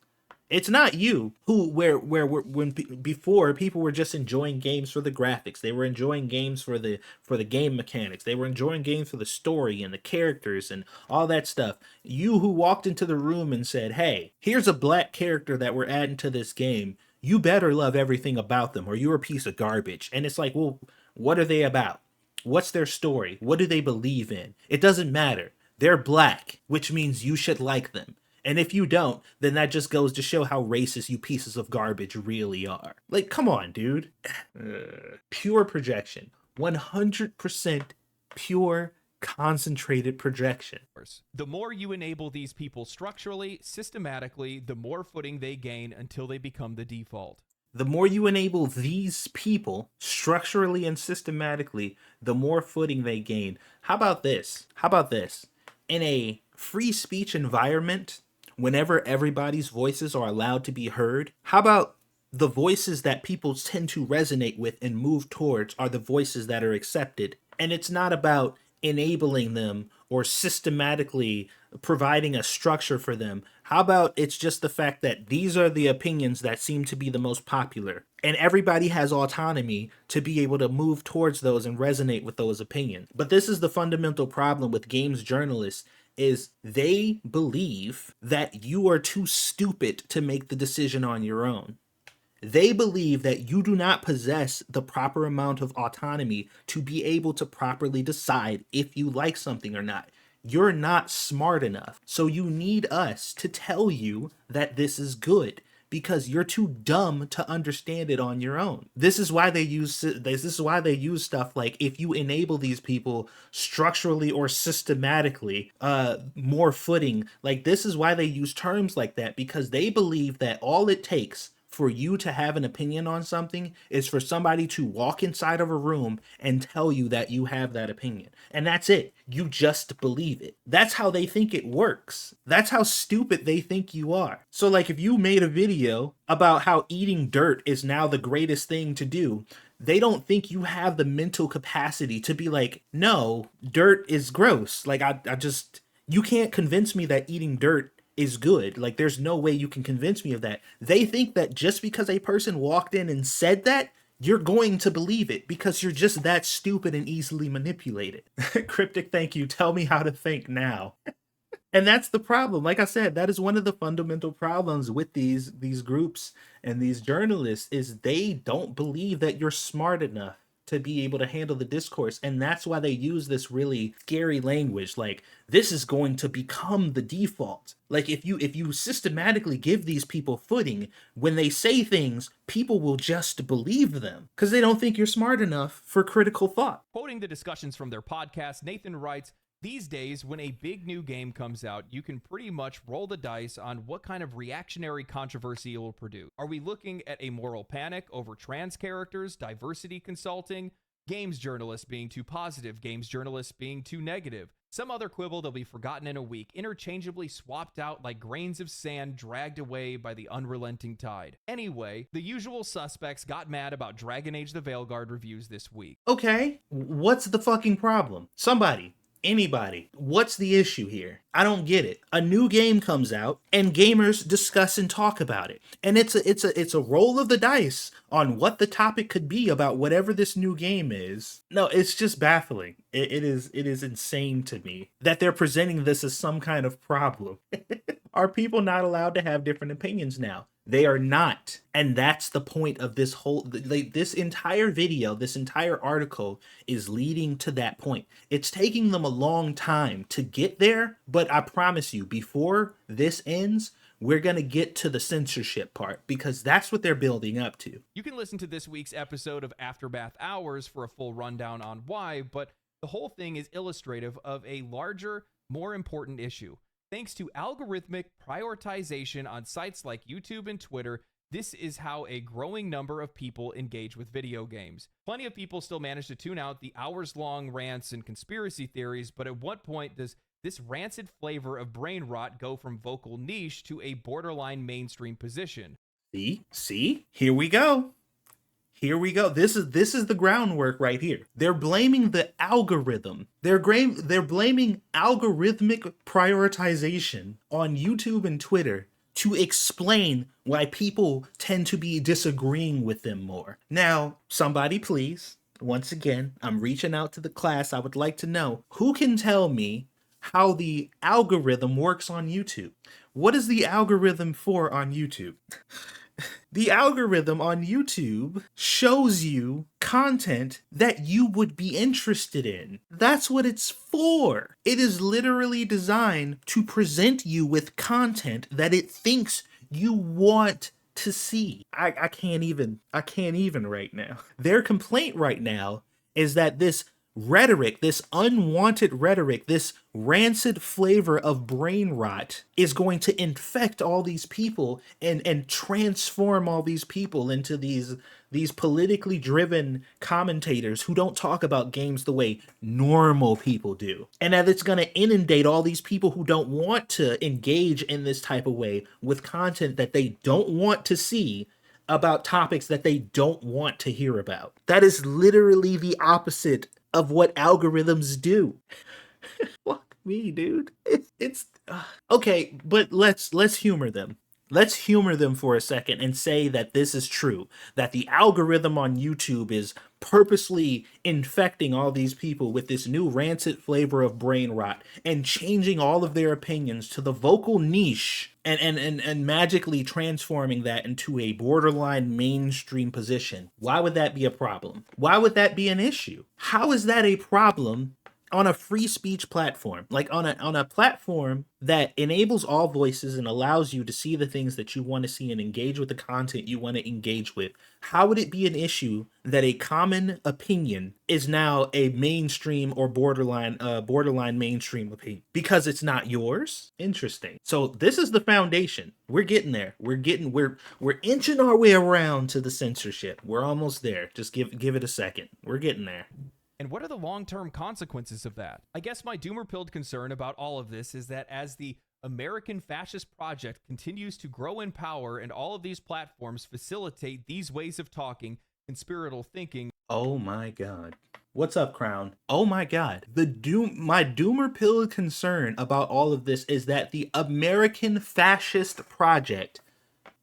It's not you when before people were just enjoying games for the graphics. They were enjoying games for the game mechanics. They were enjoying games for the story and the characters and all that stuff. You who walked into the room and said, hey, here's a black character that we're adding to this game. You better love everything about them or you're a piece of garbage. And it's like, well, what are they about? What's their story? What do they believe in? It doesn't matter. They're black, which means you should like them. And if you don't, then that just goes to show how racist you pieces of garbage really are. Like, come on, dude. Pure projection. 100% pure, concentrated projection. The more you enable these people structurally, systematically, the more footing they gain until they become the default. The more you enable these people structurally and systematically, the more footing they gain. How about this? In a free speech environment, whenever everybody's voices are allowed to be heard, how about the voices that people tend to resonate with and move towards are the voices that are accepted? And it's not about enabling them or systematically providing a structure for them. How about it's just the fact that these are the opinions that seem to be the most popular, and everybody has autonomy to be able to move towards those and resonate with those opinions. But this is the fundamental problem with games journalists, is they believe that you are too stupid to make the decision on your own. They believe that you do not possess the proper amount of autonomy to be able to properly decide if you like something or not. You're not smart enough. So you need us to tell you that this is good. because you're too dumb to understand it on your own. This is why they use stuff like, if you enable these people structurally or systematically more footing, like this is why they use terms like that, because they believe that all it takes for you to have an opinion on something is for somebody to walk inside of a room and tell you that you have that opinion. And that's it. You just believe it. That's how they think it works. That's how stupid they think you are. So like, if you made a video about how eating dirt is now the greatest thing to do, they don't think you have the mental capacity to be like, no, dirt is gross. Like, I just, you can't convince me that eating dirt is good. Like, there's no way you can convince me of that. They think that just because a person walked in and said that, you're going to believe it because you're just that stupid and easily manipulated. Cryptic, thank you. Tell me how to think now. And that's the problem. Like I said, that is one of the fundamental problems with these groups and these journalists, is they don't believe that you're smart enough to be able to handle the discourse. And that's why they use this really scary language, like, this is going to become the default. Like, if you systematically give these people footing, when they say things, people will just believe them because they don't think you're smart enough for critical thought. Quoting the discussions from their podcast, Nathan writes, "These days, when a big new game comes out, you can pretty much roll the dice on what kind of reactionary controversy it will produce. Are we looking at a moral panic over trans characters, diversity consulting, games journalists being too positive, games journalists being too negative? Some other quibble that'll be forgotten in a week, interchangeably swapped out like grains of sand dragged away by the unrelenting tide. Anyway, the usual suspects got mad about Dragon Age the Veilguard reviews this week." Okay, what's the fucking problem? Somebody. Anybody. What's the issue here? I don't get it. A new game comes out and gamers discuss and talk about it. And it's a roll of the dice on what the topic could be about whatever this new game is. No, it's just baffling. It is insane to me that they're presenting this as some kind of problem. Are people not allowed to have different opinions now? They are not. And that's the point of this whole, this entire video, this entire article is leading to that point. It's taking them a long time to get there, but I promise you, before this ends, we're going to get to the censorship part, because that's what they're building up to. You can listen to this week's episode of Aftermath Hours for a full rundown on why, but the whole thing is illustrative of a larger, more important issue. Thanks to algorithmic prioritization on sites like YouTube and Twitter, this is how a growing number of people engage with video games. Plenty of people still manage to tune out the hours-long rants and conspiracy theories, but at what point does this rancid flavor of brain rot go from vocal niche to a borderline mainstream position? See? Here we go. This is the groundwork right here. They're blaming the algorithm. They're blaming algorithmic prioritization on YouTube and Twitter to explain why people tend to be disagreeing with them more. Now, somebody please, once again, I'm reaching out to the class. I would like to know, who can tell me how the algorithm works on YouTube? What is the algorithm for on YouTube? The algorithm on YouTube shows you content that you would be interested in. That's what it's for. It is literally designed to present you with content that it thinks you want to see. I can't even right now. Their complaint right now is that this rhetoric, this unwanted rhetoric, this rancid flavor of brain rot is going to infect all these people and transform all these people into these politically driven commentators who don't talk about games the way normal people do. And that it's going to inundate all these people who don't want to engage in this type of way with content that they don't want to see about topics that they don't want to hear about. That is literally the opposite of what algorithms do. Fuck me, dude. It's okay, but let's humor them. Let's humor them for a second and say that this is true, that the algorithm on YouTube is purposely infecting all these people with this new rancid flavor of brain rot and changing all of their opinions to the vocal niche and magically transforming that into a borderline mainstream position. Why would that be a problem? Why would that be an issue? How is that a problem on a free speech platform, like on a platform that enables all voices and allows you to see the things that you want to see and engage with the content you want to engage with, how would it be an issue that a common opinion is now a mainstream or borderline mainstream opinion because it's not yours? Interesting. So this is the foundation. We're getting there. We're inching our way around to the censorship. We're almost there. Just give it a second. We're getting there. And what are the long-term consequences of that? I guess my doomer-pilled concern about all of this is that as the American fascist project continues to grow in power and all of these platforms facilitate these ways of talking, conspiratorial thinking. Oh my God. What's up, Crown? Oh my God. My doomer-pilled concern about all of this is that the American fascist project,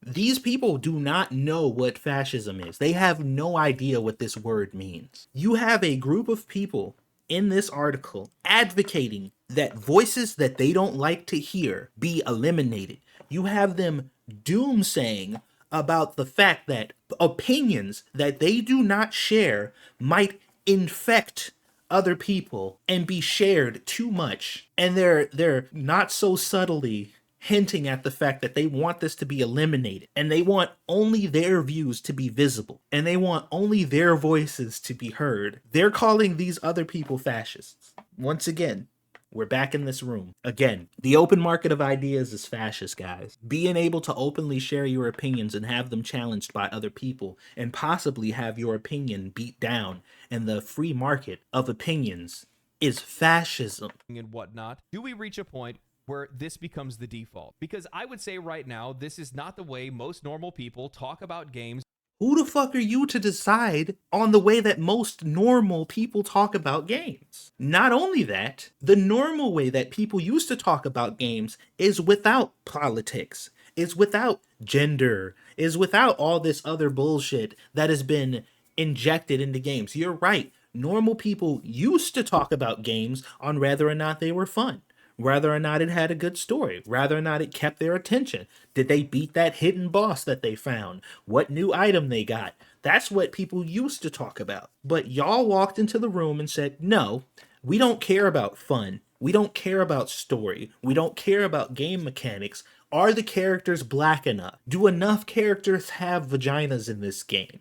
these people do not know what fascism is. They have no idea what this word means. You have a group of people in this article advocating that voices that they don't like to hear be eliminated. You have them doomsaying about the fact that opinions that they do not share might infect other people and be shared too much. And they're not so subtly hinting at the fact that they want this to be eliminated and they want only their views to be visible and they want only their voices to be heard. They're calling these other people fascists. Once again, we're back in this room. Again, the open market of ideas is fascist, guys. Being able to openly share your opinions and have them challenged by other people and possibly have your opinion beat down in the free market of opinions is fascism. And whatnot. Do we reach a point where this becomes the default? Because I would say right now, this is not the way most normal people talk about games. Who the fuck are you to decide on the way that most normal people talk about games? Not only that, the normal way that people used to talk about games is without politics, is without gender, is without all this other bullshit that has been injected into games. You're right. Normal people used to talk about games on whether or not they were fun, whether or not it had a good story, whether or not it kept their attention. Did they beat that hidden boss that they found? What new item they got? That's what people used to talk about. But y'all walked into the room and said, no, we don't care about fun. We don't care about story. We don't care about game mechanics. Are the characters black enough? Do enough characters have vaginas in this game?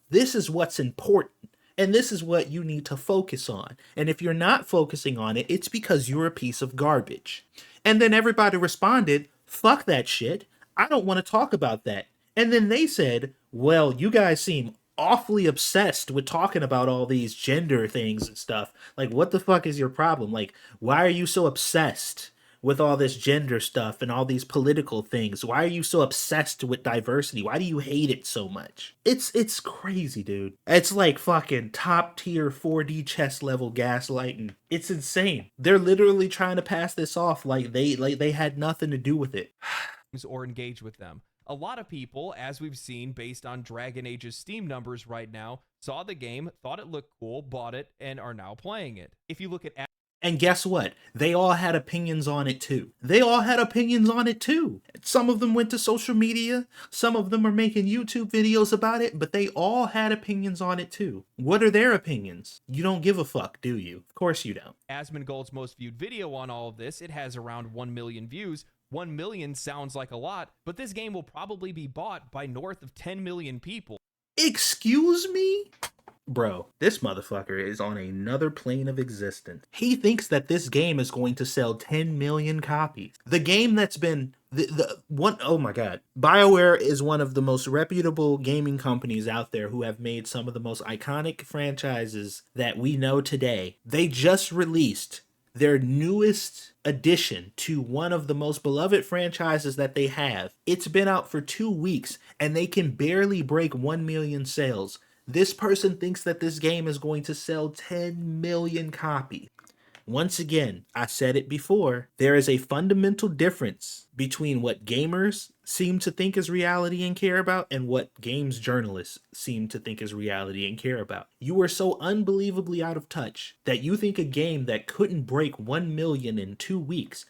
This is what's important. And this is what you need to focus on. And if you're not focusing on it, it's because you're a piece of garbage. And then everybody responded, fuck that shit. I don't want to talk about that. And then they said, well, you guys seem awfully obsessed with talking about all these gender things and stuff. Like, what the fuck is your problem? Like, why are you so obsessed with all this gender stuff and all these political things? Why are you so obsessed with diversity? Why do you hate it so much? It's crazy, dude. It's like fucking top tier 4D chess level gaslighting. It's insane. They're literally trying to pass this off like they had nothing to do with it. Or engage with them. A lot of people, as we've seen based on Dragon Age's Steam numbers right now, saw the game, thought it looked cool, bought it, and are now playing it. If you look at and guess what? They all had opinions on it too. They all had opinions on it too. Some of them went to social media. Some of them are making YouTube videos about it, but they all had opinions on it too. What are their opinions? You don't give a fuck, do you? Of course you don't. Asmongold's most viewed video on all of this, it has around 1 million views. 1 million sounds like a lot, but this game will probably be bought by north of 10 million people. Excuse me? Bro, this motherfucker is on another plane of existence. He thinks that this game is going to sell 10 million copies. The game that's been oh my god. BioWare is one of the most reputable gaming companies out there who have made some of the most iconic franchises that we know today. They just released their newest addition to one of the most beloved franchises that they have. It's been out for 2 weeks and they can barely break 1 million sales. This person thinks that this game is going to sell 10 million copies. Once again, I said it before, there is a fundamental difference between what gamers seem to think is reality and care about and what games journalists seem to think is reality and care about. You are so unbelievably out of touch that you think a game that couldn't break 1 million in 2 weeks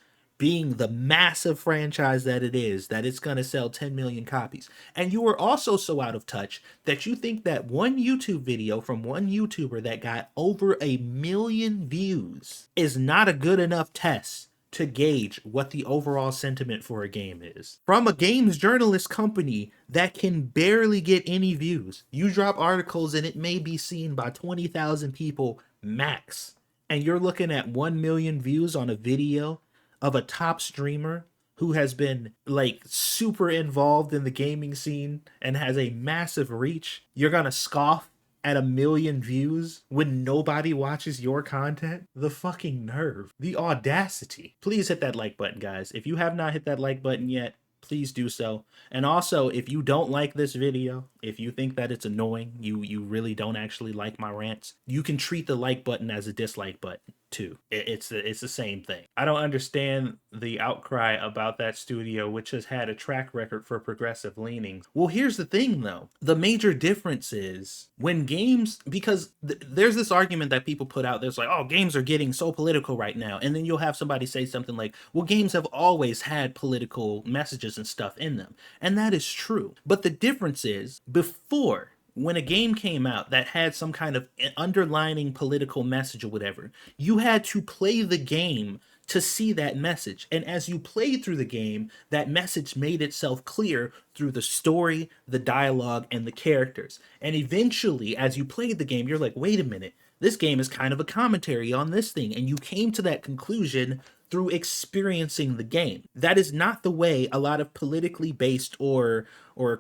being the massive franchise that it is, that it's going to sell 10 million copies. And you are also so out of touch that you think that one YouTube video from one YouTuber that got over 1 million views is not a good enough test to gauge what the overall sentiment for a game is. From a games journalist company that can barely get any views. You drop articles and it may be seen by 20,000 people max. And you're looking at 1 million views on a video of a top streamer who has been like super involved in the gaming scene and has a massive reach. You're gonna scoff at 1 million views when nobody watches your content? The fucking nerve. The audacity. Please hit that like button, guys. If you have not hit that like button yet, please do so. And also, if you don't like this video, if you think that it's annoying, you really don't actually like my rants, you can treat the like button as a dislike button too. It's the same thing. I don't understand the outcry about that studio, which has had a track record for progressive leanings. Well, here's the thing though. The major difference is when games, because there's this argument that people put out there's like, oh, games are getting so political right now. And then you'll have somebody say something like, well, games have always had political messages and stuff in them. And that is true. But the difference is before, when a game came out that had some kind of underlining political message or whatever, you had to play the game to see that message. And as you played through the game, that message made itself clear through the story, the dialogue, and the characters. And eventually, as you played the game, you're like, wait a minute, this game is kind of a commentary on this thing. And you came to that conclusion through experiencing the game. That is not the way a lot of politically based or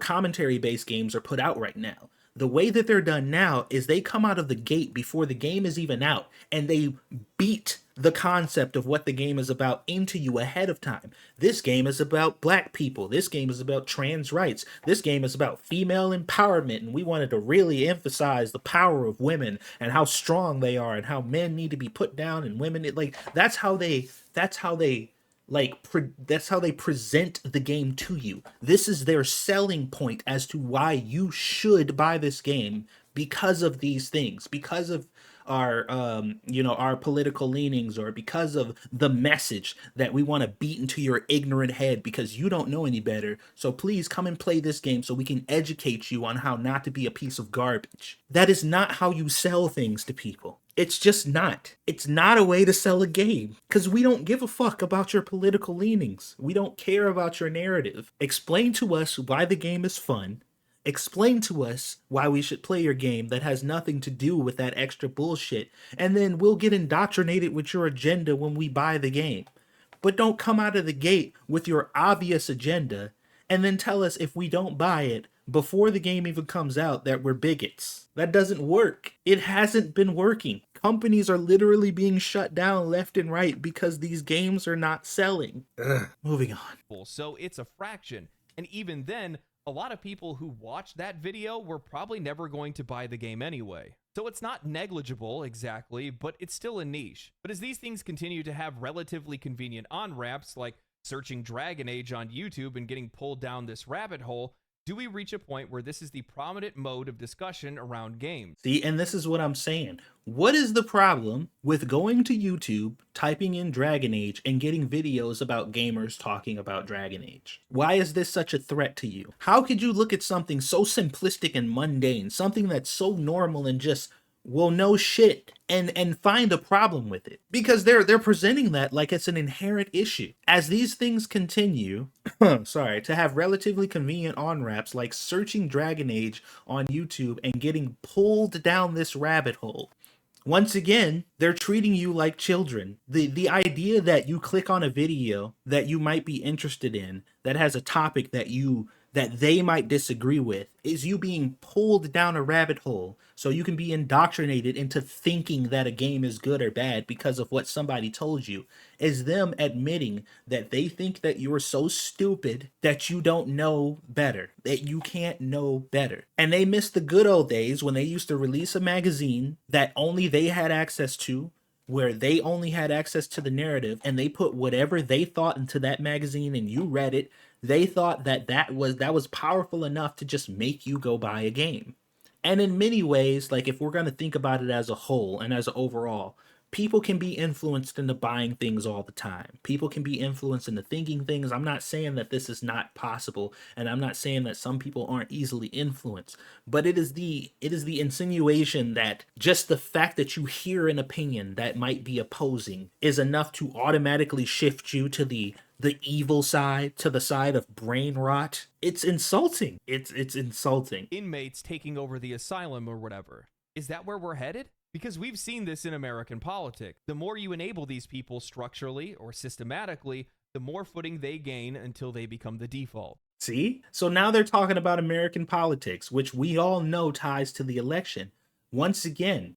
commentary based games are put out right now. The way that they're done now is they come out of the gate before the game is even out and they beat the concept of what the game is about into you ahead of time. This game is about black people. This game is about trans rights. This game is about female empowerment. And we wanted to really emphasize the power of women and how strong they are and how men need to be put down and women, that's how they present the game to you. This is their selling point as to why you should buy this game, because of these things, because of our political leanings, or because of the message that we want to beat into your ignorant head because you don't know any better. So please come and play this game so we can educate you on how not to be a piece of garbage. That is not how you sell things to people. It's just not. It's not a way to sell a game, because we don't give a fuck about your political leanings. We don't care about your narrative. Explain to us why the game is fun. Explain to us why we should play your game that has nothing to do with that extra bullshit, and then we'll get indoctrinated with your agenda when we buy the game. But don't come out of the gate with your obvious agenda and then tell us if we don't buy it before the game even comes out that we're bigots. That doesn't work. It hasn't been working. Companies are literally being shut down left and right because these games are not selling. Moving on. So it's a fraction. And even then, a lot of people who watched that video were probably never going to buy the game anyway. So it's not negligible exactly, but it's still a niche. But as these things continue to have relatively convenient on-ramps, like searching Dragon Age on YouTube and getting pulled down this rabbit hole, do we reach a point where this is the prominent mode of discussion around games? See, and this is what I'm saying. What is the problem with going to YouTube, typing in Dragon Age, and getting videos about gamers talking about Dragon Age? Why is this such a threat to you? How could you look at something so simplistic and mundane, something that's so normal and just, well, no shit, and find a problem with it? Because they're presenting that like it's an inherent issue. As these things continue, to have relatively convenient on-ramps like searching Dragon Age on YouTube and getting pulled down this rabbit hole, once again, they're treating you like children. The idea that you click on a video that you might be interested in that has a topic that they might disagree with is you being pulled down a rabbit hole so you can be indoctrinated into thinking that a game is good or bad because of what somebody told you, is them admitting that they think that you're so stupid that you don't know better, that you can't know better. And they miss the good old days when they used to release a magazine that only they had access to, where they only had access to the narrative, and they put whatever they thought into that magazine and you read it. They thought that was powerful enough to just make you go buy a game. And in many ways, like if we're going to think about it as a whole and as an overall, People can be influenced into buying things all the time. People can be influenced into thinking things. I'm not saying that this is not possible, and I'm not saying that some people aren't easily influenced, but it is the insinuation that just the fact that you hear an opinion that might be opposing is enough to automatically shift you to the evil side, to the side of brain rot. It's insulting. It's insulting. Inmates taking over the asylum or whatever. Is that where we're headed? Because we've seen this in American politics. The more you enable these people structurally or systematically, the more footing they gain until they become the default. See? So now they're talking about American politics, which we all know ties to the election. Once again,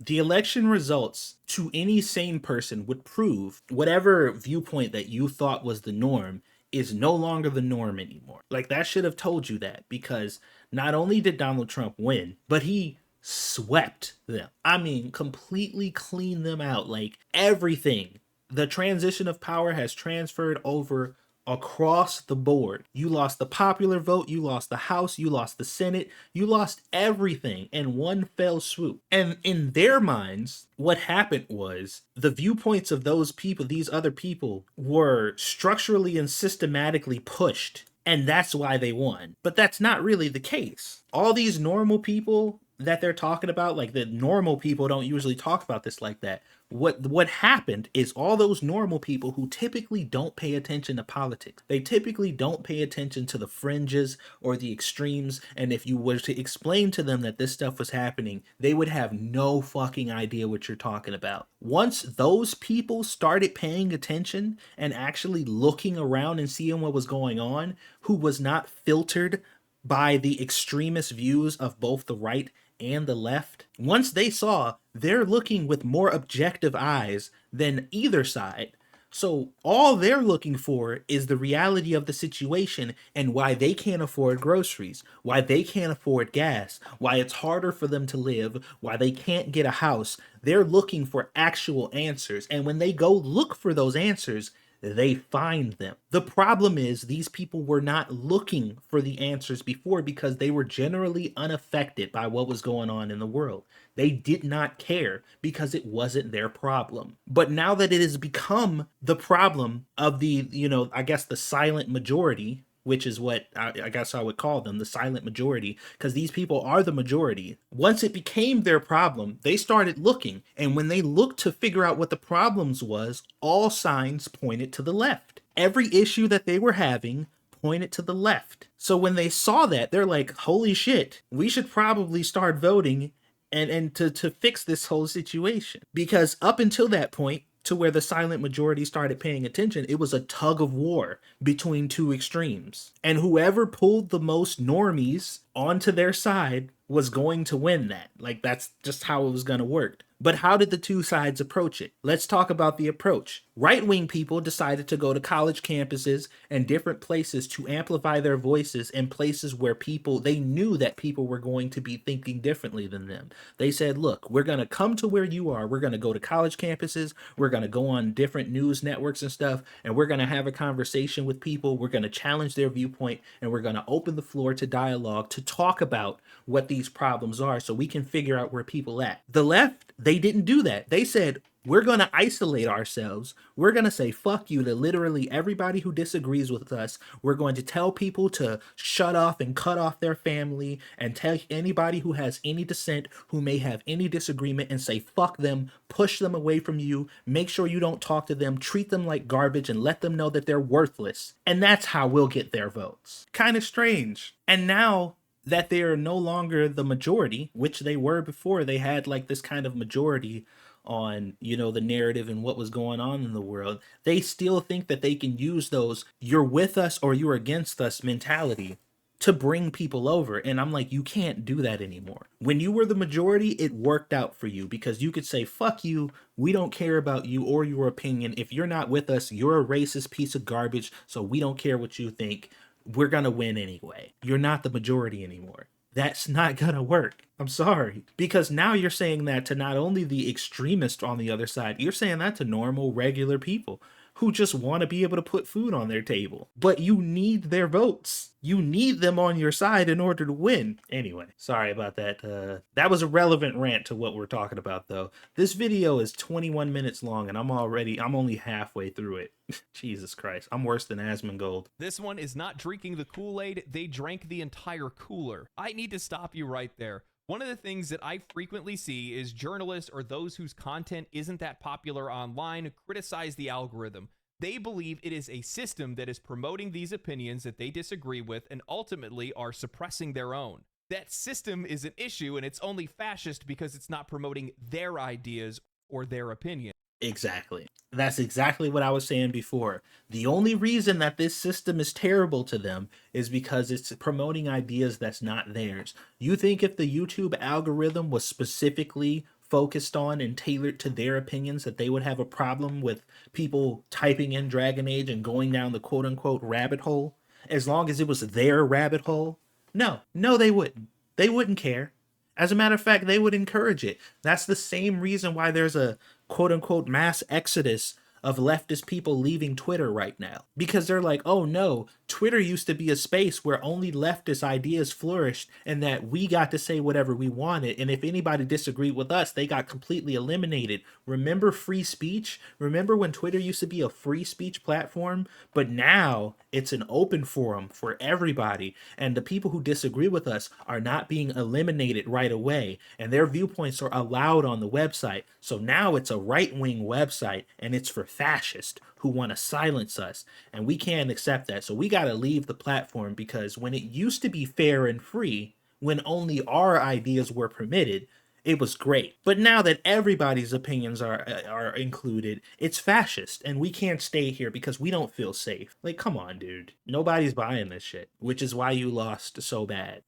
the election results to any sane person would prove whatever viewpoint that you thought was the norm is no longer the norm anymore. Like, that should have told you that, because not only did Donald Trump win, but he swept them. I mean, completely cleaned them out. Like, everything. The transition of power has transferred over across the board. You lost the popular vote, you lost the House, you lost the Senate, you lost everything in one fell swoop. And in their minds, what happened was the viewpoints of those people, these other people, were structurally and systematically pushed. And that's why they won. But that's not really the case. All these normal people that they're talking about, like, the normal people don't usually talk about this like that. What happened is all those normal people who typically don't pay attention to politics, they typically don't pay attention to the fringes or the extremes, and if you were to explain to them that this stuff was happening, they would have no fucking idea what you're talking about. Once those people started paying attention and actually looking around and seeing what was going on, who was not filtered by the extremist views of both the right and the left, once they saw they're looking with more objective eyes than either side, so all they're looking for is the reality of the situation and why they can't afford groceries, why they can't afford gas, why it's harder for them to live, why they can't get a house. They're looking for actual answers, and when they go look for those answers, they find them. The problem is these people were not looking for the answers before because they were generally unaffected by what was going on in the world. They did not care because it wasn't their problem. But now that it has become the problem of the, I guess the silent majority, which is what I guess I would call them, the silent majority, because these people are the majority. Once it became their problem, they started looking. And when they looked to figure out what the problems was, all signs pointed to the left. Every issue that they were having pointed to the left. So when they saw that, they're like, holy shit, we should probably start voting and to fix this whole situation. Because up until that point, to where the silent majority started paying attention, it was a tug of war between two extremes. And whoever pulled the most normies onto their side was going to win that. Like, that's just how it was going to work. But how did the two sides approach it? Let's talk about the approach. Right-wing people decided to go to college campuses and different places to amplify their voices in places where they knew that people were going to be thinking differently than them. They said, look, we're going to come to where you are. We're going to go to college campuses. We're going to go on different news networks and stuff, and we're going to have a conversation with people. We're going to challenge their viewpoint, and we're going to open the floor to dialogue to talk about what these problems are so we can figure out where people at. The left, they didn't do that. They said, we're going to isolate ourselves. We're going to say, fuck you to literally everybody who disagrees with us. We're going to tell people to shut off and cut off their family and tell anybody who has any dissent, who may have any disagreement, and say, fuck them, push them away from you, make sure you don't talk to them, treat them like garbage, and let them know that they're worthless. And that's how we'll get their votes. Kind of strange. And now that they are no longer the majority, which they were before, they had like this kind of majority on, the narrative and what was going on in the world, they still think that they can use those "you're with us or you're against us" mentality to bring people over. And I'm like, you can't do that anymore. When you were the majority, it worked out for you because you could say, fuck you, we don't care about you or your opinion. If you're not with us, you're a racist piece of garbage, so we don't care what you think. We're gonna win anyway. You're not the majority anymore. That's not gonna work. I'm sorry. Because now you're saying that to not only the extremist on the other side, you're saying that to normal, regular people. who just want to be able to put food on their table. But you need their votes. You need them on your side in order to win. Anyway, sorry about that. That was a relevant rant to what we're talking about, though. This video is 21 minutes long, and I'm only halfway through it. Jesus Christ, I'm worse than Asmongold. This one is not drinking the Kool-Aid, they drank the entire cooler. I need to stop you right there. One of the things that I frequently see is journalists or those whose content isn't that popular online criticize the algorithm. They believe it is a system that is promoting these opinions that they disagree with and ultimately are suppressing their own. That system is an issue, and it's only fascist because it's not promoting their ideas or their opinion. Exactly. That's exactly what I was saying before. The only reason that this system is terrible to them is because it's promoting ideas that's not theirs. You think if the YouTube algorithm was specifically focused on and tailored to their opinions that they would have a problem with people typing in Dragon Age and going down the quote-unquote rabbit hole as long as it was their rabbit hole? No, they wouldn't. They wouldn't care. As a matter of fact, they would encourage it. That's the same reason why there's a quote-unquote mass exodus of leftist people leaving Twitter right now. Because they're like, oh no, Twitter used to be a space where only leftist ideas flourished and that we got to say whatever we wanted. And if anybody disagreed with us, they got completely eliminated. Remember free speech? Remember when Twitter used to be a free speech platform? But now it's an open forum for everybody. And the people who disagree with us are not being eliminated right away. And their viewpoints are allowed on the website. So now it's a right-wing website and it's for fascists who want to silence us, and we can't accept that. So we got to leave the platform, because when it used to be fair and free, when only our ideas were permitted, it was great. But now that everybody's opinions are included, it's fascist, and we can't stay here because we don't feel safe. Like, come on, dude. Nobody's buying this shit, which is why you lost so bad.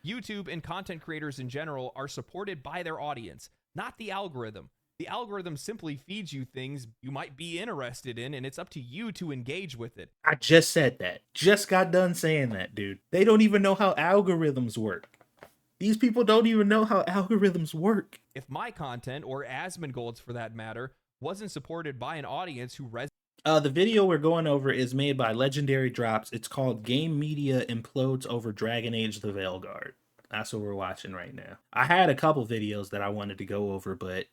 YouTube and content creators in general are supported by their audience, not the algorithm. The algorithm simply feeds you things you might be interested in, and it's up to you to engage with it. I just said that. Just got done saying that, dude. They don't even know how algorithms work. These people don't even know how algorithms work. If my content, or Asmongold's for that matter, wasn't supported by an audience who the video we're going over is made by Legendary Drops. It's called Game Media Implodes Over Dragon Age the Veilguard. That's what we're watching right now. I had a couple videos that I wanted to go over, but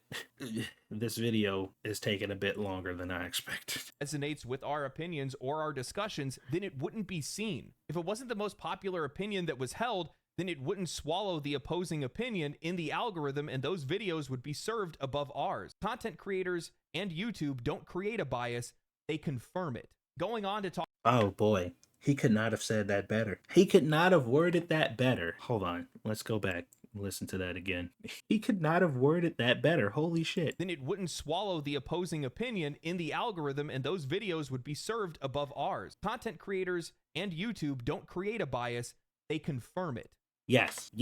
this video is taking a bit longer than I expected. Resonates with our opinions or our discussions, then it wouldn't be seen. If it wasn't the most popular opinion that was held, then it wouldn't swallow the opposing opinion in the algorithm, and those videos would be served above ours. Content creators and YouTube don't create a bias, they confirm it. Going on to talk. Oh boy. He could not have said that better. He could not have worded that better. Hold on. Let's go back. Listen to that again. He could not have worded that better. Holy shit. Then it wouldn't swallow the opposing opinion in the algorithm, and those videos would be served above ours. Content creators and YouTube don't create a bias, they confirm it. Yes.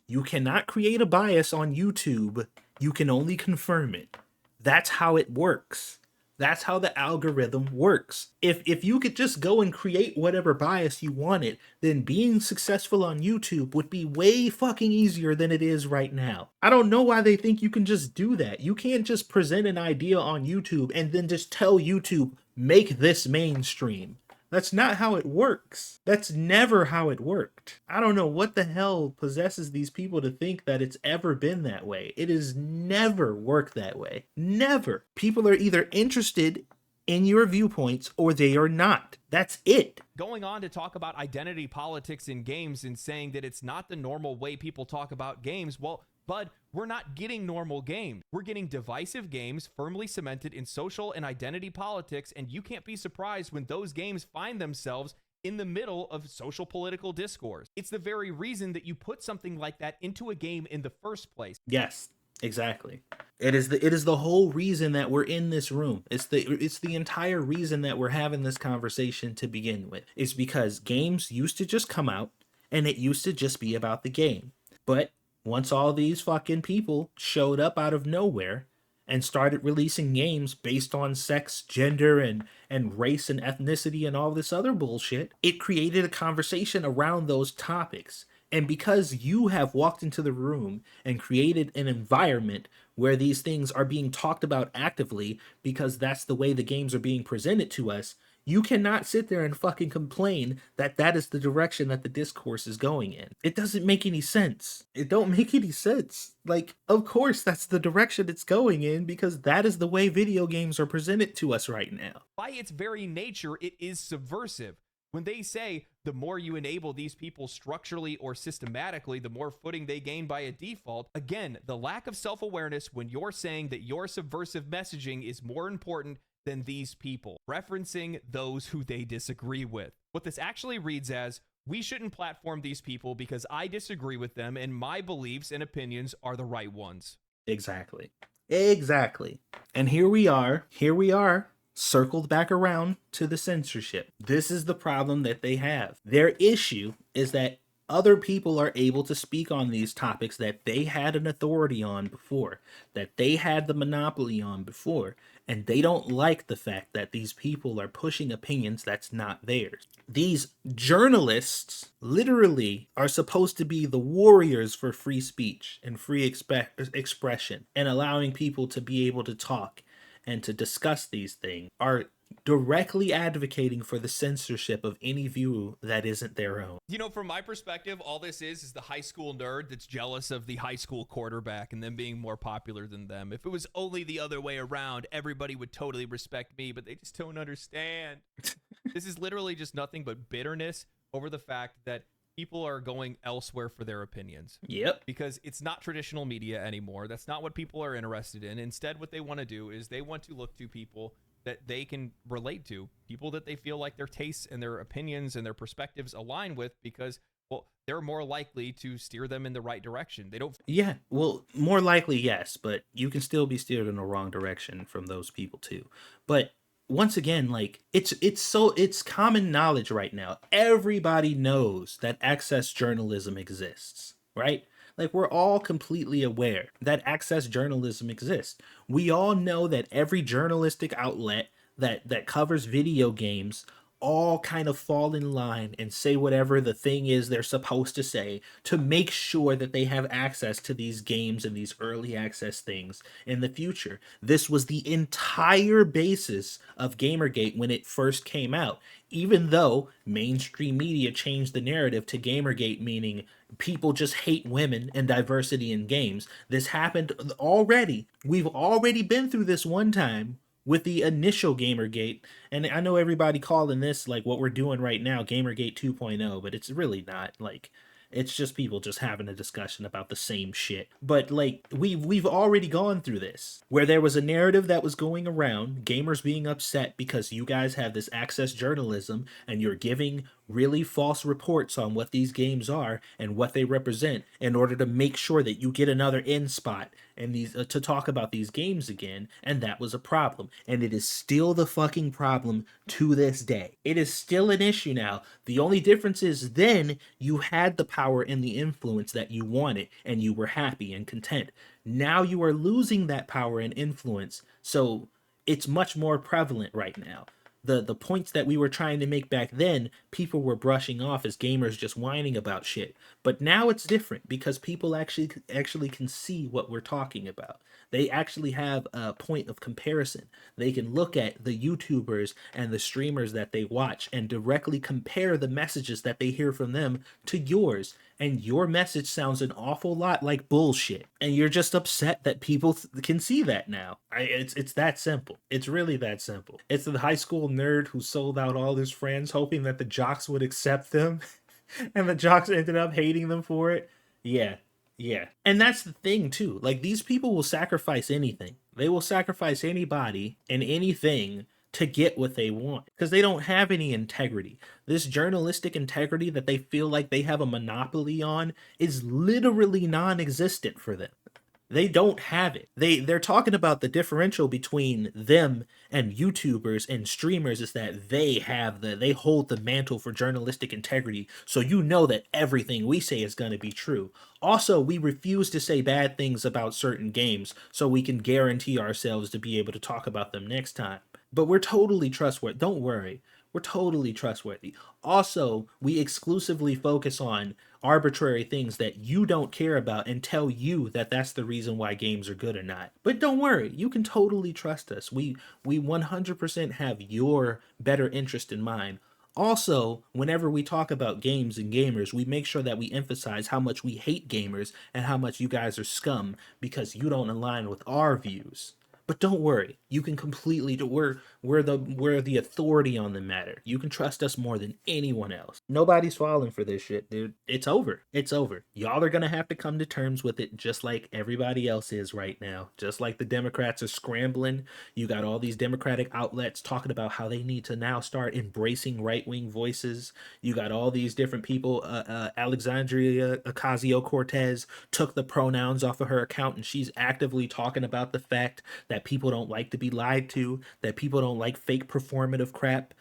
You cannot create a bias on YouTube. You can only confirm it. That's how it works. That's how the algorithm works. If you could just go and create whatever bias you wanted, then being successful on YouTube would be way fucking easier than it is right now. I don't know why they think you can just do that. You can't just present an idea on YouTube and then just tell YouTube, make this mainstream. That's not how it works. That's never how it worked. I don't know what the hell possesses these people to think that it's ever been that way. It has never worked that way. Never. People are either interested in your viewpoints or they are not. That's it. Going on to talk about identity politics in games and saying that it's not the normal way people talk about games. Well, Bud, we're not getting normal games. We're getting divisive games firmly cemented in social and identity politics, and you can't be surprised when those games find themselves in the middle of social political discourse. It's the very reason that you put something like that into a game in the first place. Yes, exactly. It is the whole reason that we're in this room. It's the entire reason that we're having this conversation to begin with. It's because games used to just come out and it used to just be about the game. But once all these fucking people showed up out of nowhere and started releasing games based on sex, gender, and race and ethnicity and all this other bullshit, it created a conversation around those topics. And because you have walked into the room and created an environment where these things are being talked about actively, because that's the way the games are being presented to us, you cannot sit there and fucking complain that that is the direction that the discourse is going in. It doesn't make any sense. It don't make any sense. Like, of course that's the direction it's going in, because that is the way video games are presented to us right now. By its very nature, it is subversive. When they say the more you enable these people structurally or systematically, the more footing they gain by a default, again, the lack of self-awareness when you're saying that your subversive messaging is more important than these people, referencing those who they disagree with. What this actually reads as, we shouldn't platform these people because I disagree with them and my beliefs and opinions are the right ones. Exactly. Exactly. And here we are, circled back around to the censorship. This is the problem that they have. Their issue is that other people are able to speak on these topics that they had an authority on before, that they had the monopoly on before, and they don't like the fact that these people are pushing opinions that's not theirs. These journalists literally are supposed to be the warriors for free speech and free expression and allowing people to be able to talk and to discuss these things, are directly advocating for the censorship of any view that isn't their own. You know, from my perspective, all this is the high school nerd that's jealous of the high school quarterback and them being more popular than them. If it was only the other way around, everybody would totally respect me, but they just don't understand. This is literally just nothing but bitterness over the fact that people are going elsewhere for their opinions. Yep. Because it's not traditional media anymore. That's not what people are interested in. Instead, what they want to do is they want to look to people that they can relate to, people that they feel like their tastes and their opinions and their perspectives align with, because, well, they're more likely to steer them in the right direction. They don't. Yeah, well, more likely, yes, but you can still be steered in the wrong direction from those people too. But once again, like, it's common knowledge right now. Everybody knows that access journalism exists, right? Like, we're all completely aware that access journalism exists. We all know that every journalistic outlet that covers video games all kind of fall in line and say whatever the thing is they're supposed to say to make sure that they have access to these games and these early access things in the future. This was the entire basis of Gamergate when it first came out. Even though mainstream media changed the narrative to Gamergate meaning people just hate women and diversity in games, this happened already. We've already been through this one time with the initial Gamergate, and I know everybody calling this like what we're doing right now Gamergate 2.0, but it's really not. Like, it's just people just having a discussion about the same shit. But like, we've already gone through this, where there was a narrative that was going around, gamers being upset because you guys have this access journalism and you're giving really false reports on what these games are and what they represent in order to make sure that you get another in spot and these to talk about these games again. And that was a problem, and it is still the fucking problem to this day. It is still an issue now. The only difference is then you had the power and the influence that you wanted and you were happy and content. Now you are losing that power and influence, so it's much more prevalent right now. The points that we were trying to make back then, people were brushing off as gamers just whining about shit. But now it's different because people actually can see what we're talking about. They actually have a point of comparison. They can look at the YouTubers and the streamers that they watch and directly compare the messages that they hear from them to yours. And your message sounds an awful lot like bullshit. And you're just upset that people can see that now. It's that simple. It's really that simple. It's the high school nerd who sold out all his friends hoping that the jocks would accept them. And the jocks ended up hating them for it. Yeah. Yeah. And that's the thing too. Like, these people will sacrifice anything. They will sacrifice anybody and anything to get what they want because they don't have any integrity. This journalistic integrity that they feel like they have a monopoly on is literally non-existent for them. They don't have it. They're talking about the differential between them and YouTubers and streamers is that they hold the mantle for journalistic integrity, so you know that everything we say is going to be true. Also, we refuse to say bad things about certain games so we can guarantee ourselves to be able to talk about them next time. But we're totally trustworthy. Don't worry. We're totally trustworthy. Also, we exclusively focus on arbitrary things that you don't care about and tell you that that's the reason why games are good or not. But don't worry, you can totally trust us. We 100% have your better interest in mind. Also, whenever we talk about games and gamers, we make sure that we emphasize how much we hate gamers and how much you guys are scum because you don't align with our views. But don't worry, you can completely do we're the authority on the matter. You can trust us more than anyone else. Nobody's falling for this shit, dude. It's over. It's over. Y'all are gonna have to come to terms with it just like everybody else is right now. Just like the Democrats are scrambling. You got all these Democratic outlets talking about how they need to now start embracing right-wing voices. You got all these different people. Alexandria Ocasio-Cortez took the pronouns off of her account, and she's actively talking about the fact that people don't like to be lied to, that people don't like fake performative crap.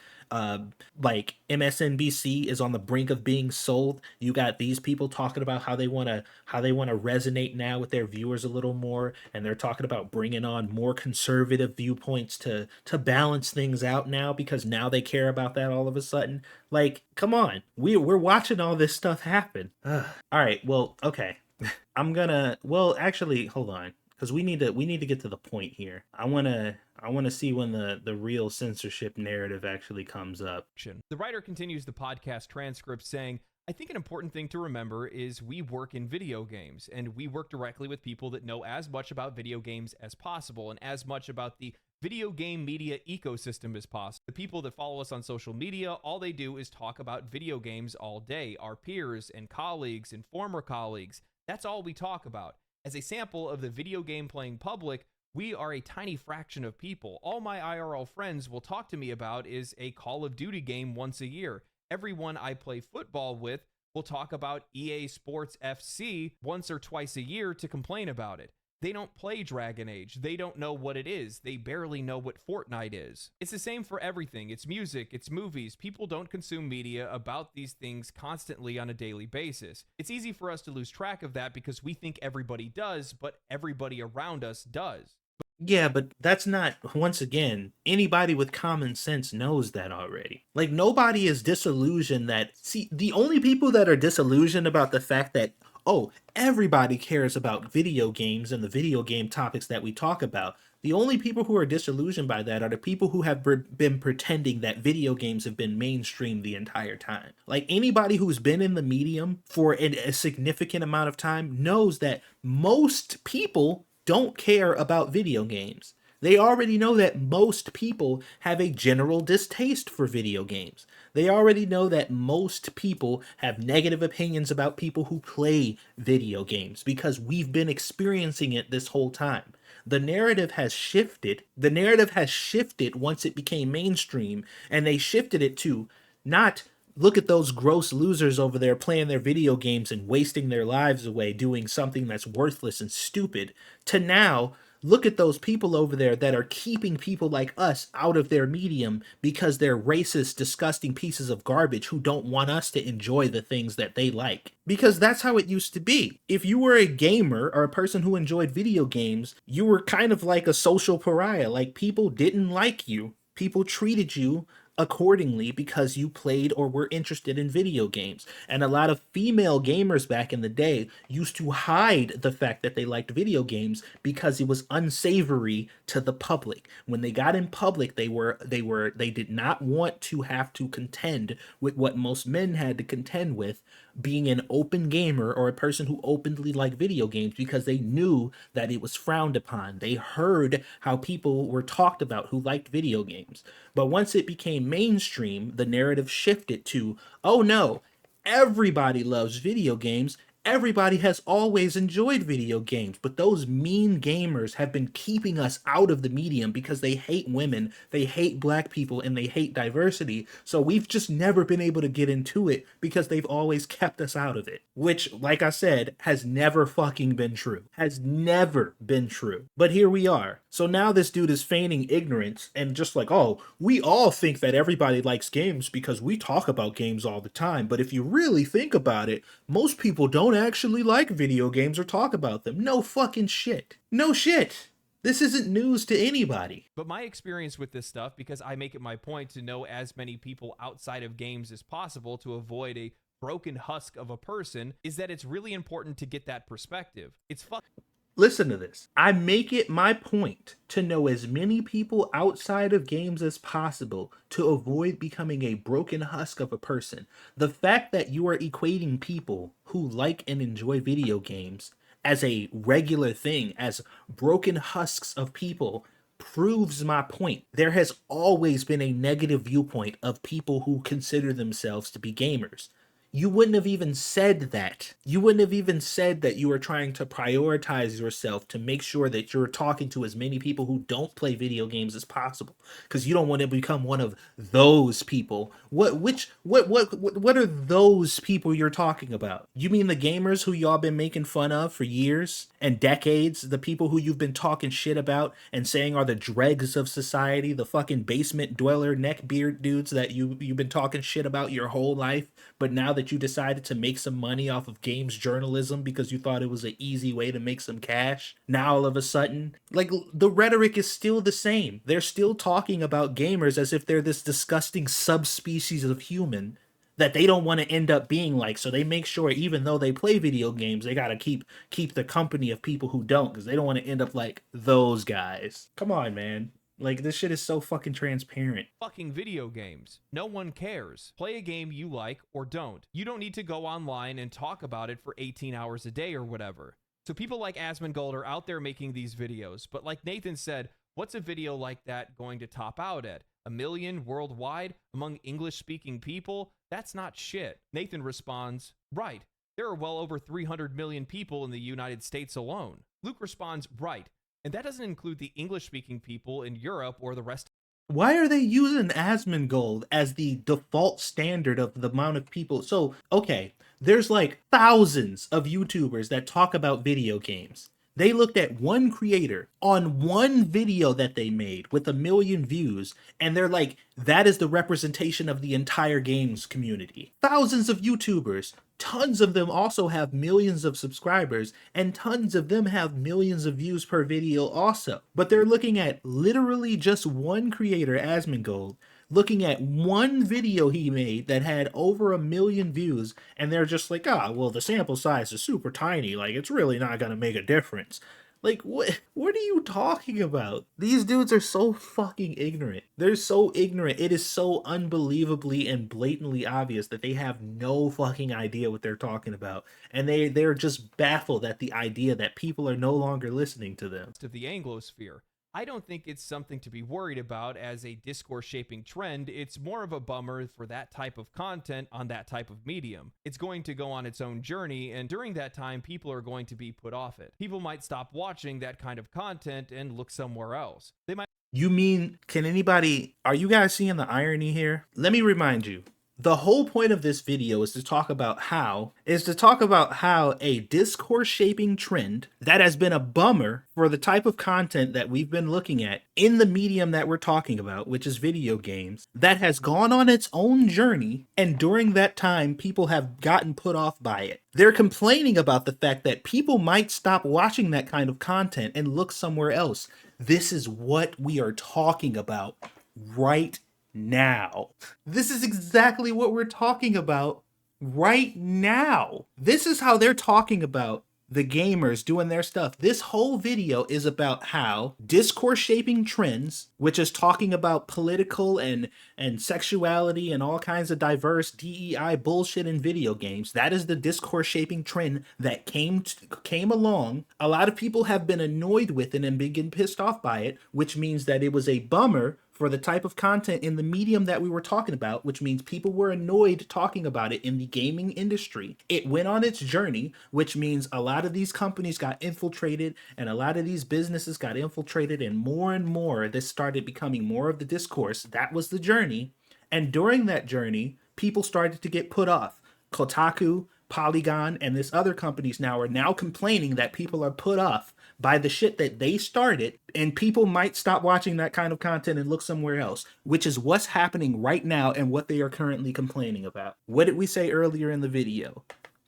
Like MSNBC is on the brink of being sold. You got these people talking about how they want to resonate now with their viewers a little more, and they're talking about bringing on more conservative viewpoints to balance things out now because now they care about that all of a sudden. Like, come on, we're watching all this stuff happen. All right, well, okay. Well, actually, hold on, because we need to get to the point here. I want to see when the real censorship narrative actually comes up. The writer continues the podcast transcript saying, I think an important thing to remember is we work in video games, and we work directly with people that know as much about video games as possible and as much about the video game media ecosystem as possible. The people that follow us on social media, all they do is talk about video games all day. Our peers and colleagues and former colleagues, that's all we talk about. As a sample of the video game playing public, we are a tiny fraction of people. All my IRL friends will talk to me about is a Call of Duty game once a year. Everyone I play football with will talk about EA Sports FC once or twice a year to complain about it. They don't play Dragon Age. They don't know what it is. They barely know what Fortnite is. It's the same for everything. It's music, it's movies. People don't consume media about these things constantly on a daily basis. It's easy for us to lose track of that because we think everybody does, but everybody around us does. Yeah, but that's not, once again, anybody with common sense knows that already. Like, nobody is disillusioned that, see, the only people that are disillusioned about the fact that, oh, everybody cares about video games and the video game topics that we talk about. The only people who are disillusioned by that are the people who have been pretending that video games have been mainstream the entire time. Like, anybody who's been in the medium for a significant amount of time knows that most people don't care about video games. They already know that most people have a general distaste for video games. They already know that most people have negative opinions about people who play video games because we've been experiencing it this whole time. The narrative has shifted. The narrative has shifted once it became mainstream, and they shifted it to not look at those gross losers over there playing their video games and wasting their lives away doing something that's worthless and stupid, to now look at those people over there that are keeping people like us out of their medium because they're racist, disgusting pieces of garbage who don't want us to enjoy the things that they like. Because that's how it used to be. If you were a gamer or a person who enjoyed video games, you were kind of like a social pariah. Like, people didn't like you. People treated you accordingly because you played or were interested in video games. And a lot of female gamers back in the day used to hide the fact that they liked video games because it was unsavory to the public. When they got in public, they did not want to have to contend with what most men had to contend with, being an open gamer or a person who openly liked video games, because they knew that it was frowned upon. They heard how people were talked about who liked video games. But once it became mainstream, the narrative shifted to, oh no, everybody loves video games. Everybody has always enjoyed video games, but those mean gamers have been keeping us out of the medium because they hate women, they hate black people, and they hate diversity. So we've just never been able to get into it because they've always kept us out of it. Which, like I said, has never fucking been true. Has never been true. But here we are. So now this dude is feigning ignorance and just like, oh, we all think that everybody likes games because we talk about games all the time. But if you really think about it, most people don't actually like video games or talk about them. No fucking shit. No shit. This isn't news to anybody. But my experience with this stuff, because I make it my point to know as many people outside of games as possible to avoid a broken husk of a person, is that it's really important to get that perspective. It's Listen to this. I make it my point to know as many people outside of games as possible to avoid becoming a broken husk of a person. The fact that you are equating people who like and enjoy video games as a regular thing, as broken husks of people, proves my point. There has always been a negative viewpoint of people who consider themselves to be gamers. You wouldn't have even said that. You wouldn't have even said that you were trying to prioritize yourself to make sure that you're talking to as many people who don't play video games as possible, because you don't want to become one of those people. What are those people you're talking about? You mean the gamers who y'all been making fun of for years and decades? The people who you've been talking shit about and saying are the dregs of society, the fucking basement dweller neckbeard dudes that you've been talking shit about your whole life, but now that you decided to make some money off of games journalism because you thought it was an easy way to make some cash, now all of a sudden, like, the rhetoric is still the same. They're still talking about gamers as if they're this disgusting subspecies of human that they don't want to end up being like. So they make sure, even though they play video games, they gotta keep the company of people who don't, because they don't want to end up like those guys. Come on, man. Like, this shit is so fucking transparent. fucking video games. No one cares. Play a game you like or don't. You don't need to go online and talk about it for 18 hours a day or whatever. So people like Asmongold are out there making these videos, but like Nathan said, what's a video like that going to top out at? 1 million worldwide among English-speaking people? That's not shit. Nathan responds, right, there are well over 300 million people in the United States alone. Luke responds, right, and that doesn't include the English-speaking people in Europe or the rest. Why are they using Asmongold as the default standard of the amount of people? So, okay, there's like thousands of YouTubers that talk about video games. They looked at one creator on one video that they made with 1 million views, and they're like, that is the representation of the entire games community. Thousands of YouTubers, tons of them also have millions of subscribers, and tons of them have millions of views per video also. But they're looking at literally just one creator, Asmongold, looking at one video he made that had over 1 million views, and they're just like, ah, well, the sample size is super tiny, like, it's really not gonna make a difference. Like, what are you talking about? These dudes are so fucking ignorant. They're so ignorant. It is so unbelievably and blatantly obvious that they have no fucking idea what they're talking about. And they're just baffled at the idea that people are no longer listening to them. Of the Anglosphere. I don't think it's something to be worried about as a discourse shaping trend. It's more of a bummer for that type of content on that type of medium. It's going to go on its own journey, and during that time, people are going to be put off it. People might stop watching that kind of content and look somewhere else. They might. You mean, are you guys seeing the irony here? Let me remind you. The whole point of this video is to talk about how a discourse shaping trend that has been a bummer for the type of content that we've been looking at in the medium that we're talking about, which is video games, that has gone on its own journey, and during that time, people have gotten put off by it. They're complaining about the fact that people might stop watching that kind of content and look somewhere else. This is what we are talking about right now. This is exactly what we're talking about right now. This is how they're talking about the gamers doing their stuff. This whole video is about how discourse shaping trends, which is talking about political and sexuality and all kinds of diverse DEI bullshit in video games. That is the discourse shaping trend that came along. A lot of people have been annoyed with it and been getting pissed off by it, which means that it was a bummer for the type of content in the medium that we were talking about, which means people were annoyed talking about it in the gaming industry. It went on its journey, which means a lot of these companies got infiltrated and a lot of these businesses got infiltrated, and more this started becoming more of the discourse. That was the journey. And during that journey, people started to get put off. Kotaku, Polygon, and this other companies are now complaining that people are put off by the shit that they started, and people might stop watching that kind of content and look somewhere else, which is what's happening right now and what they are currently complaining about. What did we say earlier in the video?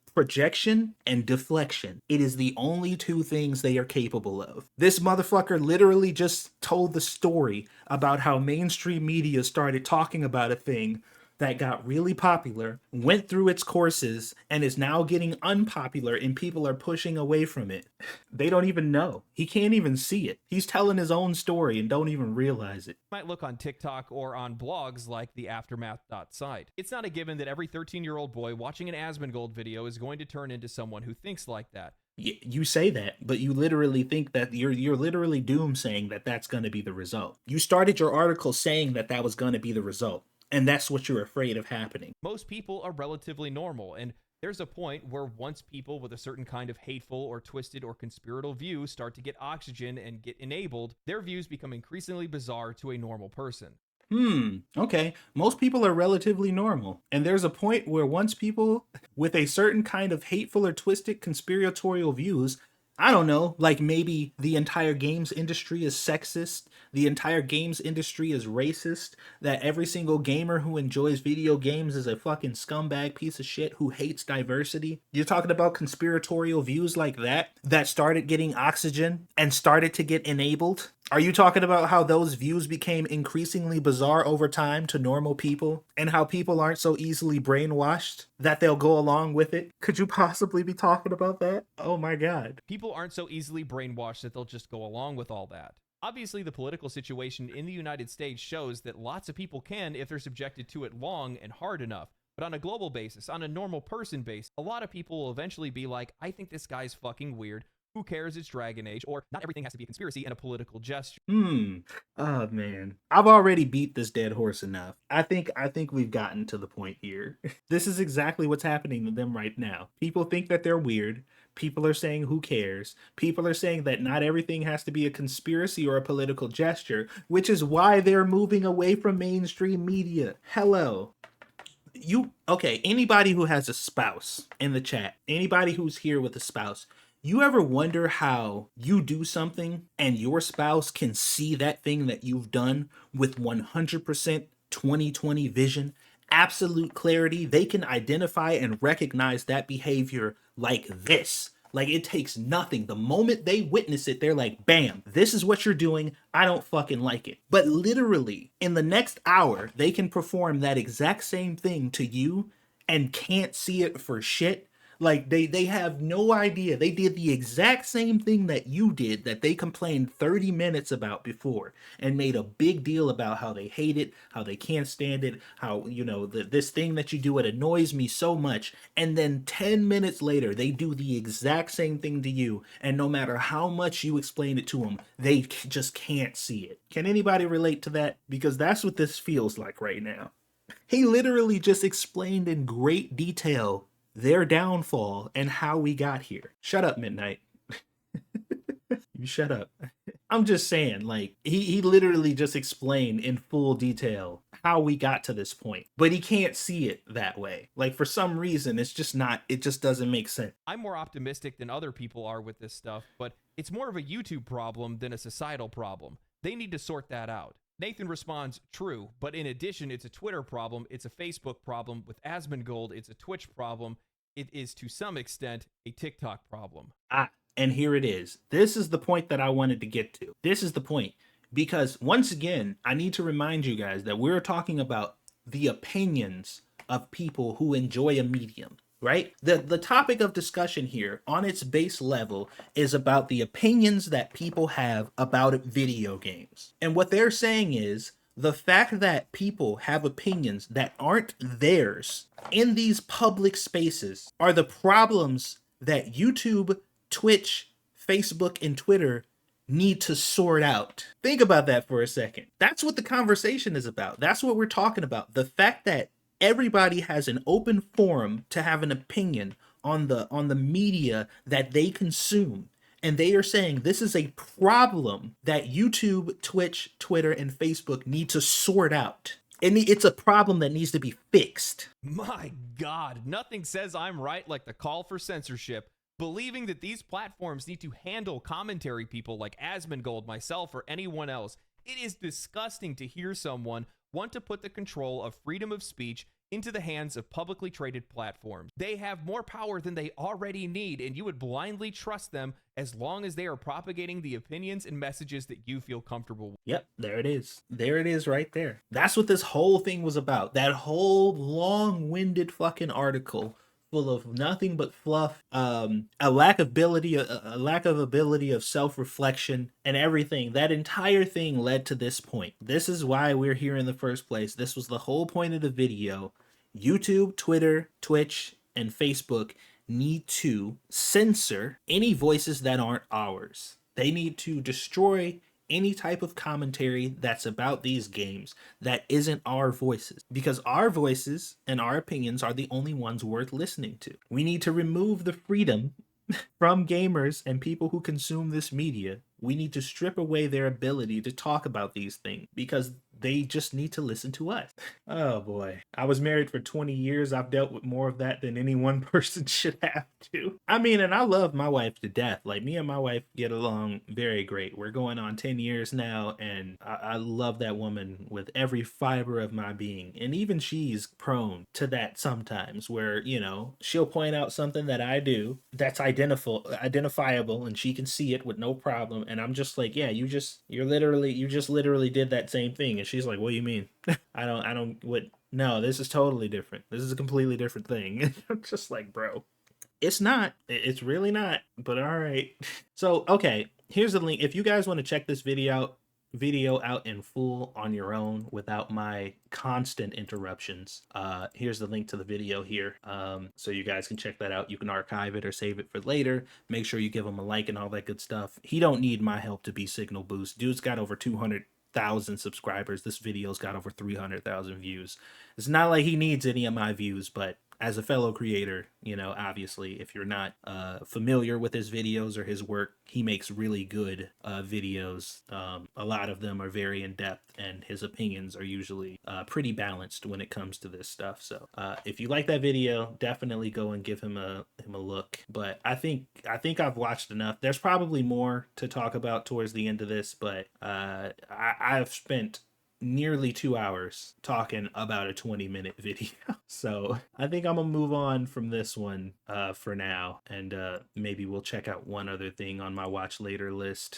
projection and deflection. It is the only two things they are capable of. This motherfucker literally just told the story about how mainstream media started talking about a thing that got really popular, went through its courses, and is now getting unpopular, and people are pushing away from it. They don't even know. He can't even see it. He's telling his own story and don't even realize it. Might look on TikTok or on blogs like the Aftermath.site. It's not a given that every 13-year-old boy watching an Asmongold video is going to turn into someone who thinks like that. You say that, but you literally think that you're literally doom saying that that's going to be the result. You started your article saying that that was going to be the result. And that's what you're afraid of happening. Most people are relatively normal, and there's a point where once people with a certain kind of hateful or twisted or conspiratorial view start to get oxygen and get enabled, their views become increasingly bizarre to a normal person. Okay. Most people are relatively normal. And there's a point where once people with a certain kind of hateful or twisted conspiratorial views, I don't know, like maybe the entire games industry is sexist, the entire games industry is racist, that every single gamer who enjoys video games is a fucking scumbag piece of shit who hates diversity. You're talking about conspiratorial views like that started getting oxygen and started to get enabled? Are you talking about how those views became increasingly bizarre over time to normal people and how people aren't so easily brainwashed that they'll go along with it? Could you possibly be talking about that? Oh my God. People aren't so easily brainwashed that they'll just go along with all that. Obviously, the political situation in the United States shows that lots of people can if they're subjected to it long and hard enough. But on a global basis, on a normal person basis, a lot of people will eventually be like, I think this guy's fucking weird. Who cares? It's Dragon Age. Or not everything has to be a conspiracy and a political gesture. Oh man. I've already beat this dead horse enough. I think we've gotten to the point here. This is exactly what's happening to them right now. People think that they're weird. People are saying, who cares? People are saying that not everything has to be a conspiracy or a political gesture, which is why they're moving away from mainstream media. Hello. Anybody who has a spouse in the chat, anybody who's here with a spouse, you ever wonder how you do something and your spouse can see that thing that you've done with 100% 20/20 vision, absolute clarity? They can identify and recognize that behavior like this. Like it takes nothing. The moment they witness it, they're like, bam, this is what you're doing. I don't fucking like it. But literally, in the next hour, they can perform that exact same thing to you and can't see it for shit. Like they have no idea. They did the exact same thing that you did that they complained 30 minutes about before and made a big deal about how they hate it, how they can't stand it, how, this thing that you do, it annoys me so much. And then 10 minutes later, they do the exact same thing to you. And no matter how much you explain it to them, they just can't see it. Can anybody relate to that? Because that's what this feels like right now. He literally just explained in great detail their downfall and how we got here. Shut up, Midnight. You shut up. I'm just saying, like, he literally just explained in full detail how we got to this point, but he can't see it that way. Like, for some reason, it just doesn't make sense. I'm more optimistic than other people are with this stuff, but it's more of a YouTube problem than a societal problem. They need to sort that out. Nathan responds, true, but in addition, it's a Twitter problem, it's a Facebook problem. With Asmongold, it's a Twitch problem. It is, to some extent, a TikTok problem. And here it is. This is the point that I wanted to get to. This is the point. Because, once again, I need to remind you guys that we're talking about the opinions of people who enjoy a medium, right? The topic of discussion here, on its base level, is about the opinions that people have about video games. And what they're saying is, the fact that people have opinions that aren't theirs in these public spaces are the problems that YouTube, Twitch, Facebook, and Twitter need to sort out. Think about that for a second. That's what the conversation is about. That's what we're talking about. The fact that everybody has an open forum to have an opinion on the media that they consume. And they are saying this is a problem that YouTube, Twitch, Twitter, and Facebook need to sort out. And it's a problem that needs to be fixed. My God, nothing says I'm right like the call for censorship. Believing that these platforms need to handle commentary people like Asmongold, myself, or anyone else. It is disgusting to hear someone want to put the control of freedom of speech into the hands of publicly traded platforms. They have more power than they already need, and you would blindly trust them as long as they are propagating the opinions and messages that you feel comfortable with. Yep, there it is. There it is right there. That's what this whole thing was about. That whole long-winded fucking article full of nothing but fluff, a lack of ability of self-reflection and everything. That entire thing led to this point. This is why we're here in the first place. This was the whole point of the video. YouTube, Twitter, Twitch, and Facebook need to censor any voices that aren't ours. They need to destroy any type of commentary that's about these games that isn't our voices, because our voices and our opinions are the only ones worth listening to. We need to remove the freedom from gamers and people who consume this media. We need to strip away their ability to talk about these things because they just need to listen to us. Oh boy. I was married for 20 years. I've dealt with more of that than any one person should have to. I mean, and I love my wife to death. Like, me and my wife get along very great. We're going on 10 years now, and I love that woman with every fiber of my being. And even she's prone to that sometimes, where, you know, she'll point out something that I do that's identifiable, and she can see it with no problem. And I'm just like, yeah, you just literally did that same thing. And she's like, what do you mean? No, this is totally different. This is a completely different thing. I'm just like, bro, it's not. It's really not. But all right. So, okay, here's the link. If you guys want to check this video out in full on your own without my constant interruptions, here's the link to the video here, so you guys can check that out. You can archive it or save it for later. Make sure you give him a like and all that good stuff. He don't need my help to be signal boost. Dude's got over 200,000 subscribers. This video's got over 300,000 views. It's not like he needs any of my views, but as a fellow creator, you know, obviously, if you're not familiar with his videos or his work, he makes really good videos. A lot of them are very in-depth, and his opinions are usually pretty balanced when it comes to this stuff. So if you like that video, definitely go and give him a look. But I think I've watched enough. There's probably more to talk about towards the end of this, but I've spent nearly 2 hours talking about a 20-minute video. So I think I'm gonna move on from this one for now, and maybe we'll check out one other thing on my watch later list.